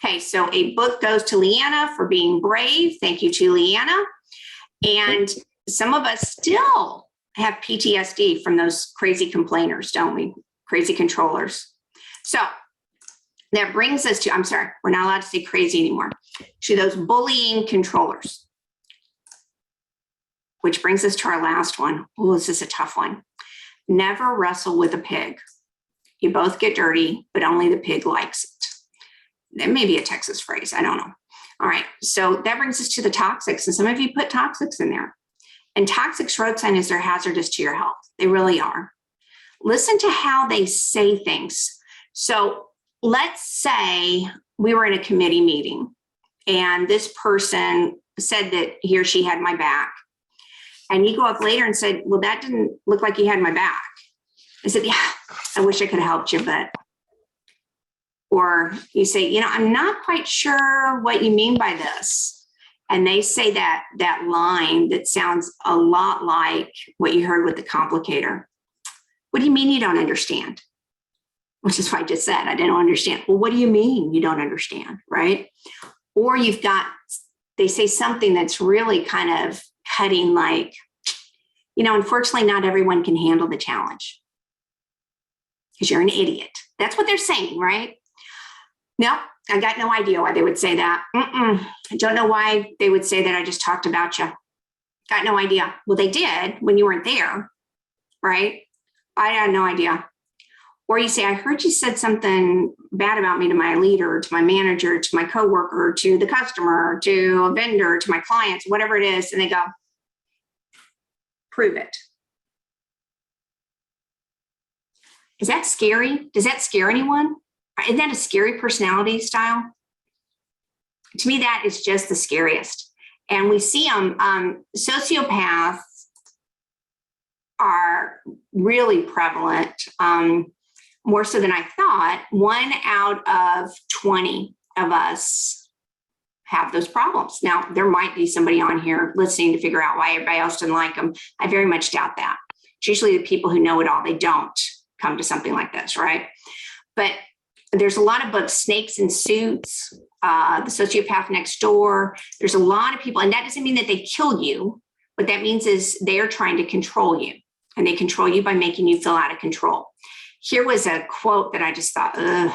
Okay, so a book goes to Leanna for being brave. Thank you to Leanna. And some of us still have PTSD from those crazy complainers, don't we? Crazy controllers. So that brings us to, I'm sorry, we're not allowed to say crazy anymore, to those bullying controllers. Which brings us to our last one. Oh, this is a tough one. Never wrestle with a pig. You both get dirty, but only the pig likes it. That may be a Texas phrase. I don't know. All right. So that brings us to the toxics. And some of you put toxics in there. And toxics, road sign is they're hazardous to your health. They really are. Listen to how they say things. So let's say we were in a committee meeting and this person said that he or she had my back. And you go up later and said, well, that didn't look like you had my back. I said, yeah, I wish I could have helped you, but. Or you say, you know, I'm not quite sure what you mean by this. And they say that line that sounds a lot like what you heard with the complicator. What do you mean you don't understand? Which is what I just said. I didn't understand. Well, what do you mean you don't understand, right? Or you've got, they say something that's really kind of cutting, like, you know, unfortunately, not everyone can handle the challenge because you're an idiot. That's what they're saying, right? No, I got no idea why they would say that. I don't know why they would say that. I just talked about you. Got no idea. Well, they did when you weren't there, right? I had no idea. Or you say, I heard you said something bad about me to my leader, to my manager, to my coworker, to the customer, to a vendor, to my clients, whatever it is. And they go, prove it. Is that scary? Does that scare anyone? Isn't that a scary personality style? To me, that is just the scariest. And we see them, sociopaths are really prevalent, more so than I thought. 1 out of 20 of us have those problems. Now, there might be somebody on here listening to figure out why everybody else didn't like them. I very much doubt that. It's usually the people who know it all, they don't come to something like this, right? But there's a lot of books, Snakes in Suits, the sociopath next door. There's a lot of people, and that doesn't mean that they kill you. What that means is they are trying to control you, and they control you by making you feel out of control. Here was a quote that I just thought, ugh.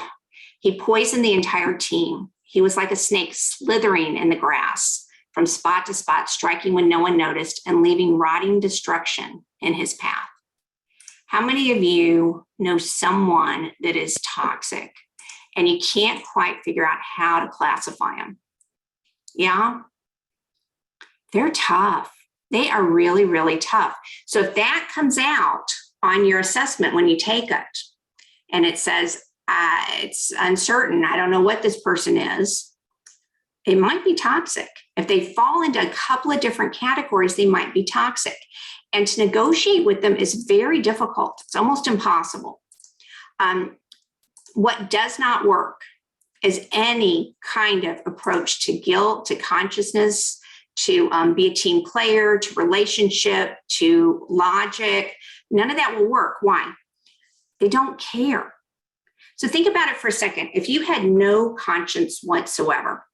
He poisoned the entire team. He was like a snake slithering in the grass from spot to spot, striking when no one noticed and leaving rotting destruction in his path. How many of you know someone that is toxic and you can't quite figure out how to classify them? Yeah, they're tough. They are really, really tough. So if that comes out on your assessment when you take it, and it says, it's uncertain, I don't know what this person is, it might be toxic. If they fall into a couple of different categories, they might be toxic. And to negotiate with them is very difficult. It's almost impossible. What does not work is any kind of approach to guilt, to consciousness, to be a team player, to relationship, to logic. None of that will work. Why? They don't care. So think about it for a second. If you had no conscience whatsoever,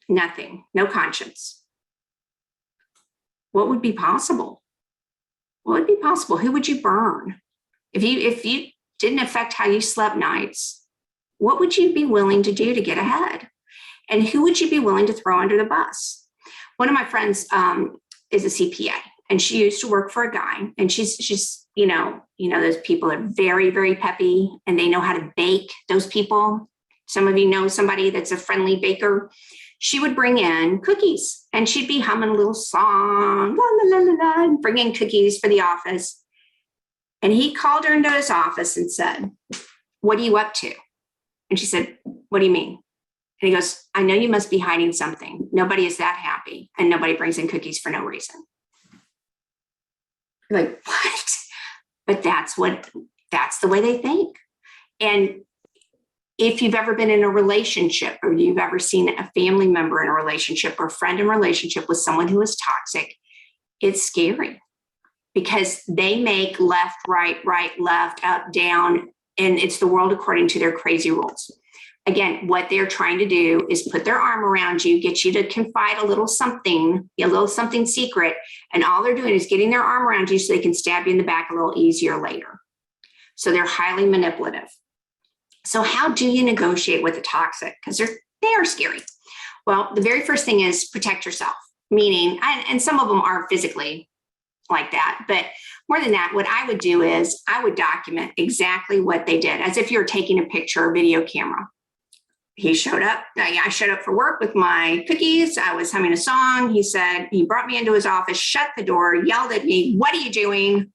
nothing, no conscience, what would be possible? What would be possible? Who would you burn? If you didn't affect how you slept nights, what would you be willing to do to get ahead? And who would you be willing to throw under the bus? One of my friends is a CPA, and she used to work for a guy, and she's you know, those people are very, very peppy, and they know how to bake, those people. Some of you know somebody that's a friendly baker. She would bring in cookies, and she'd be humming a little song, la, la, la, la, la, and bring in cookies for the office. And he called her into his office and said, "What are you up to?" And she said, "What do you mean?" And he goes, "I know you must be hiding something. Nobody is that happy, and nobody brings in cookies for no reason." You're like, what? But that's the way they think. And if you've ever been in a relationship, or you've ever seen a family member in a relationship or a friend in a relationship with someone who is toxic, it's scary because they make left, right, left, up, down, and it's the world according to their crazy rules. Again, what they're trying to do is put their arm around you, get you to confide a little something secret, and all they're doing is getting their arm around you so they can stab you in the back a little easier later. So they're highly manipulative. So how do you negotiate with a toxic? Because they are scary. Well, the very first thing is protect yourself, meaning, and some of them are physically like that, but more than that, what I would do is I would document exactly what they did, as if you're taking a picture or video camera. He showed up. I showed up for work with my cookies. I was humming a song. He said, he brought me into his office, shut the door, yelled at me, "What are you doing?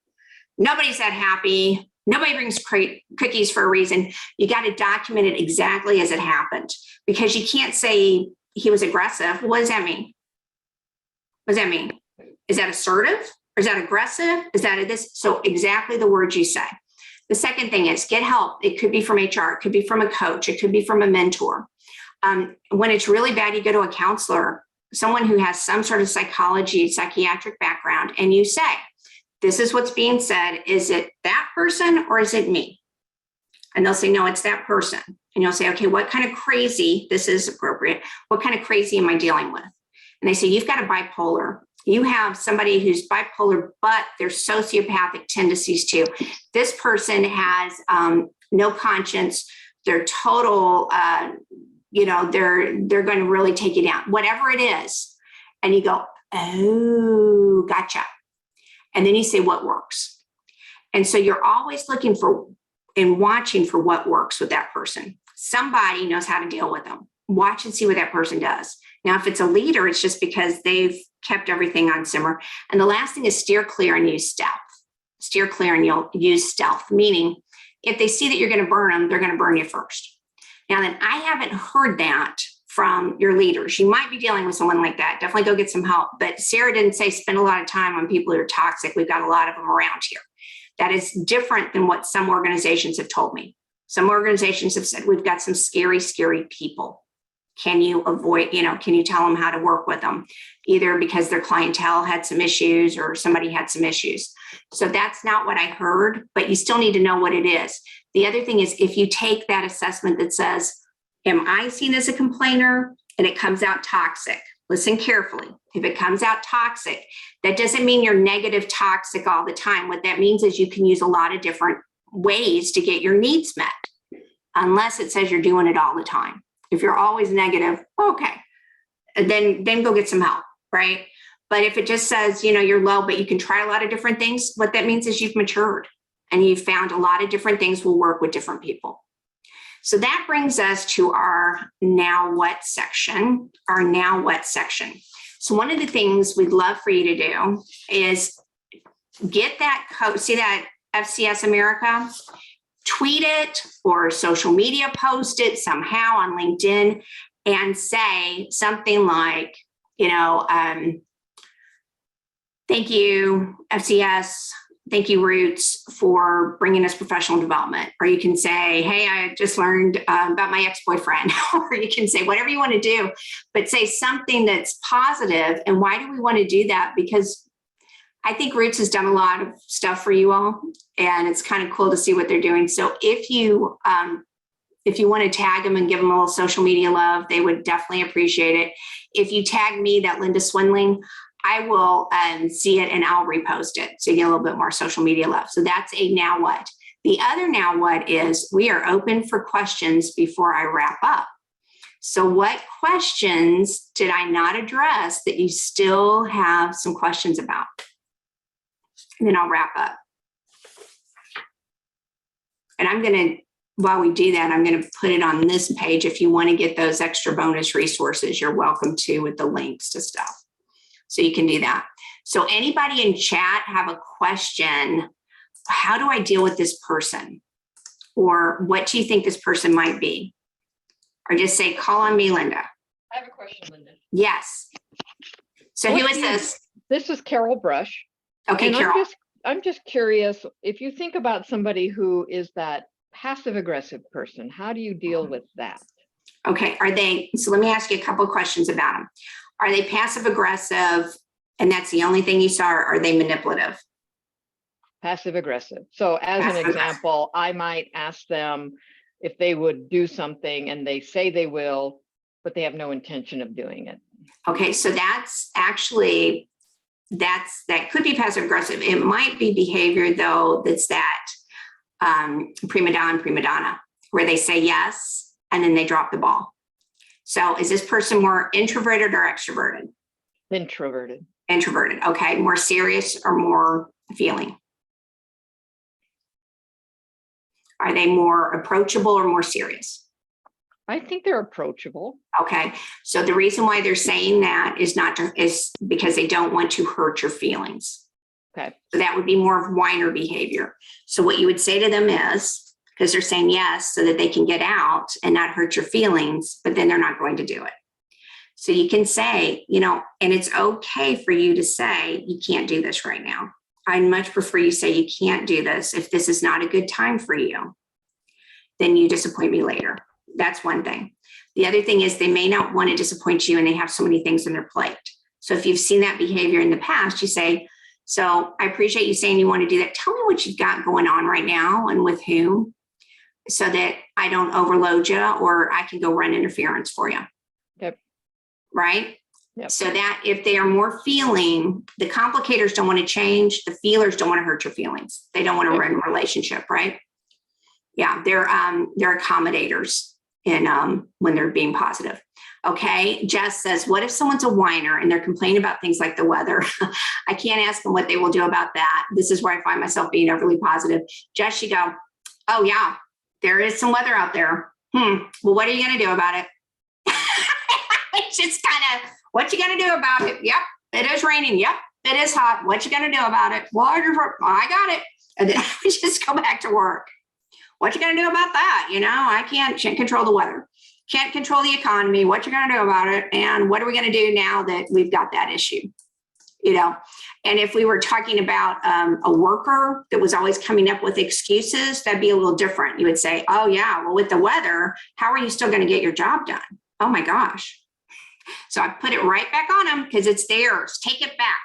Nobody's that happy. Nobody brings cookies for a reason." You got to document it exactly as it happened, because you can't say he was aggressive. What does that mean? What does that mean? Is that assertive? Or is that aggressive? Is that this? So exactly the words you say. The second thing is get help. It could be from HR. It could be from a coach. It could be from a mentor. When it's really bad, you go to a counselor, someone who has some sort of psychiatric background, and you say, "This is what's being said. Is it that person or is it me?" And they'll say, "No, it's that person." And you'll say, "Okay, what kind of crazy," this is appropriate, "what kind of crazy am I dealing with?" And they say, "You've got a bipolar. You have somebody who's bipolar, but there's sociopathic tendencies too. This person has no conscience. They're total, they're going to really take you down, whatever it is." And you go, "Oh, gotcha." And then you say, "What works?" And so you're always looking for and watching for what works with that person. Somebody knows how to deal with them. Watch and see what that person does. Now, if it's a leader, it's just because they've kept everything on simmer. And the last thing is steer clear and use stealth. Steer clear and you'll use stealth, meaning if they see that you're going to burn them, they're going to burn you first. Now, then I haven't heard that from your leaders. You might be dealing with someone like that. Definitely go get some help. But Sarah didn't say spend a lot of time on people who are toxic. We've got a lot of them around here. That is different than what some organizations have told me. Some organizations have said, "We've got some scary, scary people. Can you avoid, can you tell them how to work with them?" Either because their clientele had some issues or somebody had some issues. So that's not what I heard, but you still need to know what it is. The other thing is, if you take that assessment that says, "Am I seen as a complainer? and it comes out toxic, listen carefully. If it comes out toxic, that doesn't mean you're negative toxic all the time. What that means is you can use a lot of different ways to get your needs met, unless it says you're doing it all the time. If you're always negative, okay, then go get some help, right? But if it just says, you're low, but you can try a lot of different things, what that means is you've matured and you've found a lot of different things will work with different people. So that brings us to our now what section, So one of the things we'd love for you to do is get that code, see that FCS America, tweet it or social media post it somehow on LinkedIn and say something like, thank you, FCS. Thank you, Roots, for bringing us professional development. Or you can say, hey, I just learned about my ex-boyfriend. Or you can say whatever you want to do, but say something that's positive. And why do we want to do that? Because I think Roots has done a lot of stuff for you all, and it's kind of cool to see what they're doing. So if you want to tag them and give them a little social media love, they would definitely appreciate it. If you tag me, that Linda Swindling, I will see it and I'll repost it. So you get a little bit more social media love. So that's a now what. The other now what is we are open for questions before I wrap up. So what questions did I not address that you still have some questions about? And then I'll wrap up. And I'm going to, while we do that, I'm going to put it on this page. If you want to get those extra bonus resources, you're welcome to with the links to stuff. So you can do that. So anybody in chat have a question? How do I deal with this person? Or what do you think this person might be? Or just say, call on me, Linda. I have a question, Linda. Yes. So who is this? This is Carol Brush. Okay, and Carol. I'm just curious, if you think about somebody who is that passive aggressive person, how do you deal with that? Okay, so let me ask you a couple of questions about them. Are they passive aggressive and that's the only thing you saw, or are they manipulative? Passive aggressive. So as an example, I might ask them if they would do something and they say they will, but they have no intention of doing it. Okay, so that's actually, that could be passive aggressive. It might be behavior though, that's that prima donna, where they say yes and then they drop the ball. So is this person more introverted or extroverted? Introverted. Introverted, okay. More serious or more feeling? Are they more approachable or more serious? I think they're approachable. Okay, so the reason why they're saying that is because they don't want to hurt your feelings. Okay. So that would be more of whiner behavior. So what you would say to them is, because they're saying yes so that they can get out and not hurt your feelings, but then they're not going to do it. So you can say, and it's okay for you to say, you can't do this right now. I'd much prefer you say you can't do this. If this is not a good time for you, then you disappoint me later. That's one thing. The other thing is they may not want to disappoint you and they have so many things on their plate. So if you've seen that behavior in the past, you say, so I appreciate you saying you want to do that. Tell me what you've got going on right now and with whom, so that I don't overload you or I can go run interference for you. Yep. Right? Yep. So that if they are more feeling, the complicators don't want to change, the feelers don't want to hurt your feelings. They don't want to ruin a relationship, right? Yeah, they're accommodators in when they're being positive. Okay, Jess says, what if someone's a whiner and they're complaining about things like the weather? I can't ask them what they will do about that. This is where I find myself being overly positive. Jess, you go, oh yeah, there is some weather out there. Well, what are you going to do about it? It's just kind of, what you going to do about it? Yep, it is raining. Yep, it is hot. What you going to do about it? Well, I got it. And then we just go back to work. What you going to do about that? I can't control the weather. Can't control the economy. What you going to do about it? And what are we going to do now that we've got that issue? And if we were talking about a worker that was always coming up with excuses, that'd be a little different. You would say, oh yeah, well with the weather, how are you still going to get your job done? Oh my gosh. So I put it right back on them because it's theirs. Take it back.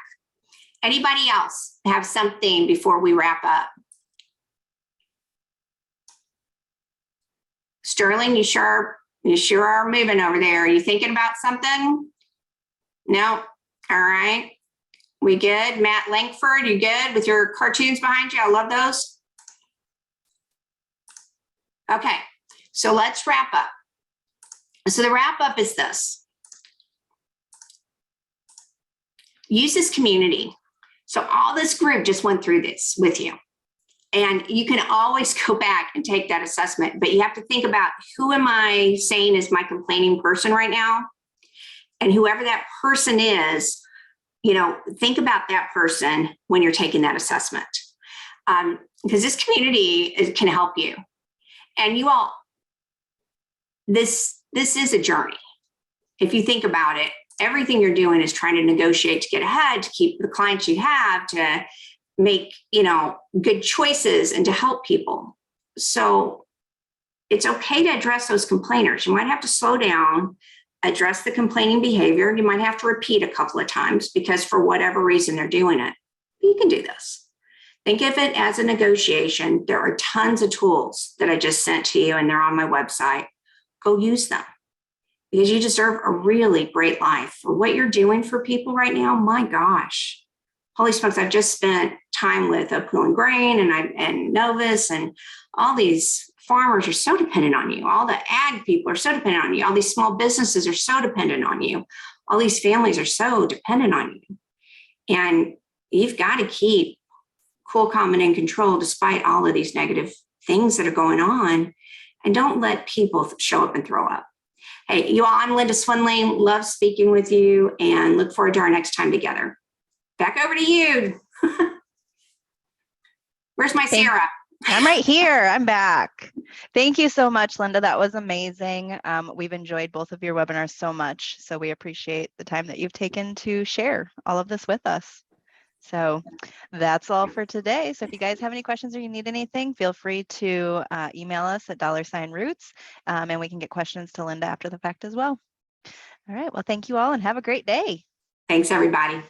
Anybody else have something before we wrap up? Sterling, you sure You sure are moving over there. Are you thinking about something? No. All right. We good? Matt Langford, you good with your cartoons behind you? I love those. Okay. So let's wrap up. So the wrap up is this. Use this community. So all this group just went through this with you. And you can always go back and take that assessment, but you have to think about, who am I saying is my complaining person right now? And whoever that person is, you know, think about that person when you're taking that assessment. Because this community can help you. And you all, this is a journey. If you think about it, everything you're doing is trying to negotiate to get ahead, to keep the clients you have, to make, you know, good choices and to help people. So it's okay to address those complainers. You might have to slow down, address the complaining behavior. You might have to repeat a couple of times because for whatever reason they're doing it. But you can do this. Think of it as a negotiation. There are tons of tools that I just sent to you and they're on my website. Go use them because you deserve a really great life. For what you're doing for people right now, my gosh. Holy smokes, I've just spent time with Pool and Grain and Novus, and all these farmers are so dependent on you. All the ag people are so dependent on you. All these small businesses are so dependent on you. All these families are so dependent on you. And you've got to keep cool, calm, and in control despite all of these negative things that are going on. And don't let people show up and throw up. Hey, you all, I'm Linda Swindling. Love speaking with you and look forward to our next time together. Back over to you. Where's my Sarah? I'm right here. I'm back. Thank you so much, Linda. That was amazing. We've enjoyed both of your webinars so much. So we appreciate the time that you've taken to share all of this with us. So that's all for today. So if you guys have any questions or you need anything, feel free to email us at $roots and we can get questions to Linda after the fact as well. All right. Well, thank you all and have a great day. Thanks, everybody.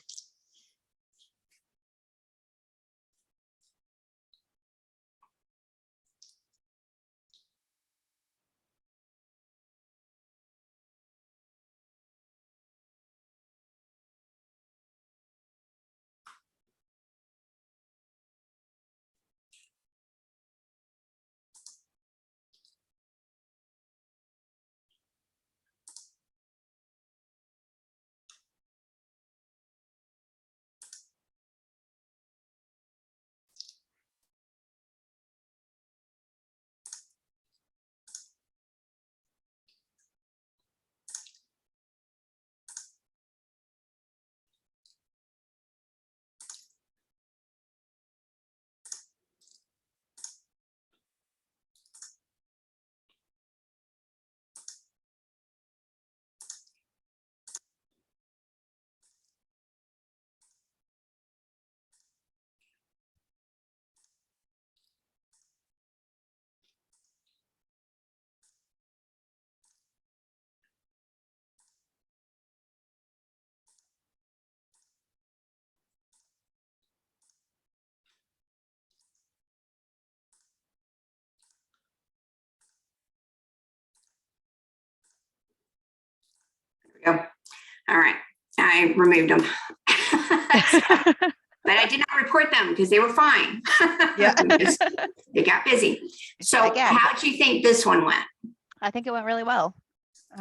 There we go. All right. I removed them. But I did not report them because they were fine. Yeah. They got busy. So how do you think this one went? I think it went really well.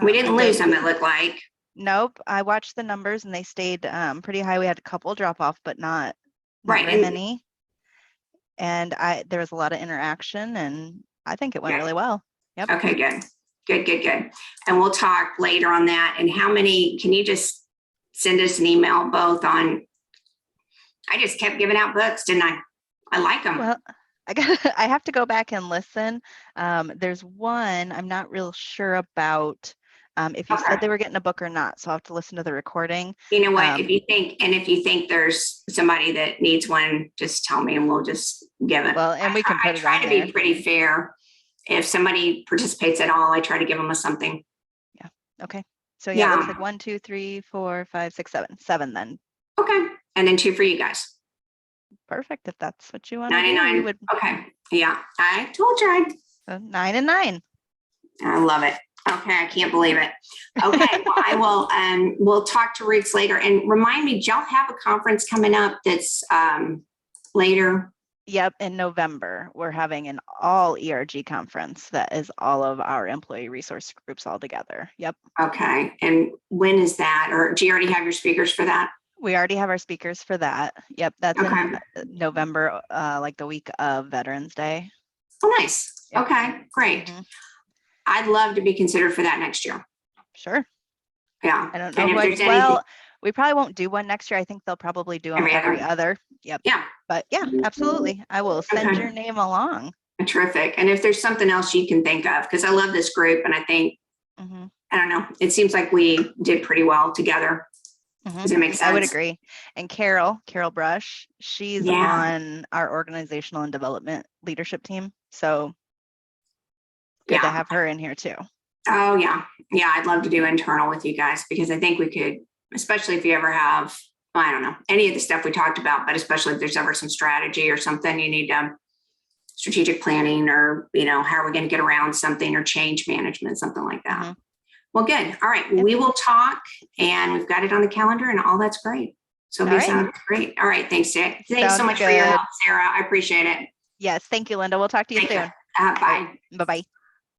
We didn't lose them, it looked like. Nope. I watched the numbers and they stayed pretty high. We had a couple drop off, but not Right. very many. And there was a lot of interaction and I think it went really well. Yep. Okay, good. Good. And we'll talk later on that. And how many, can you just send us an email both on, I just kept giving out books, didn't I? I like them. Well, I have to go back and listen. There's one I'm not real sure about if you said they were getting a book or not. So I'll have to listen to the recording. You know what, if you think there's somebody that needs one, just tell me and we'll just give it. Well, and we can put it on there. I try to be pretty fair. If somebody participates at all, I try to give them a something. Yeah. Okay. So yeah, it looks like 1, 2, 3, 4, 5, 6, 7. 7 then. Okay. And then 2 for you guys. Perfect. If that's what you want to 99. do. Okay. Yeah. I told you. 9 and 9. I love it. Okay, I can't believe it. Okay, well, I will, we'll talk to Roots later. And remind me, do y'all have a conference coming up that's later? Yep, in November, we're having an all ERG conference that is all of our employee resource groups all together. Yep. Okay, and when is that? Or do you already have your speakers for that? We already have our speakers for that. Yep, that's Okay. in November, like the week of Veterans Day. Oh, nice. Yep. Okay, great. Mhm. I'd love to be considered for that next year. Sure. Yeah. I don't know. And if Well, there's anything, we probably won't do one next year. I think they'll probably do them Every every other. other. Yep. Yeah, But yeah, absolutely. I will send Okay. your name along. terrific. And if there's something else you can think of, because I love this group and I think, Mhm. I don't know, it seems like we did pretty well together. Mhm. Does it make sense? I would agree. And Carol Brush, she's Yeah. on our organizational and development leadership team. So good to Yeah. have her in here too. Oh, yeah. Yeah, I'd love to do internal with you guys because I think we could, especially if you ever have, I don't know, any of the stuff we talked about, but especially if there's ever some strategy or something, you need strategic planning or, how are we going to get around something or change management, something like that. Mhm. Well, good. All right. We will talk and we've got it on the calendar and all that's great. So All right. sounds great. All right. Thanks, Jay. Thanks so Sounds much for your good. help, Sarah. I appreciate it. Yes. Thank you, Linda. We'll talk to you Take soon. care. Bye. Bye-bye.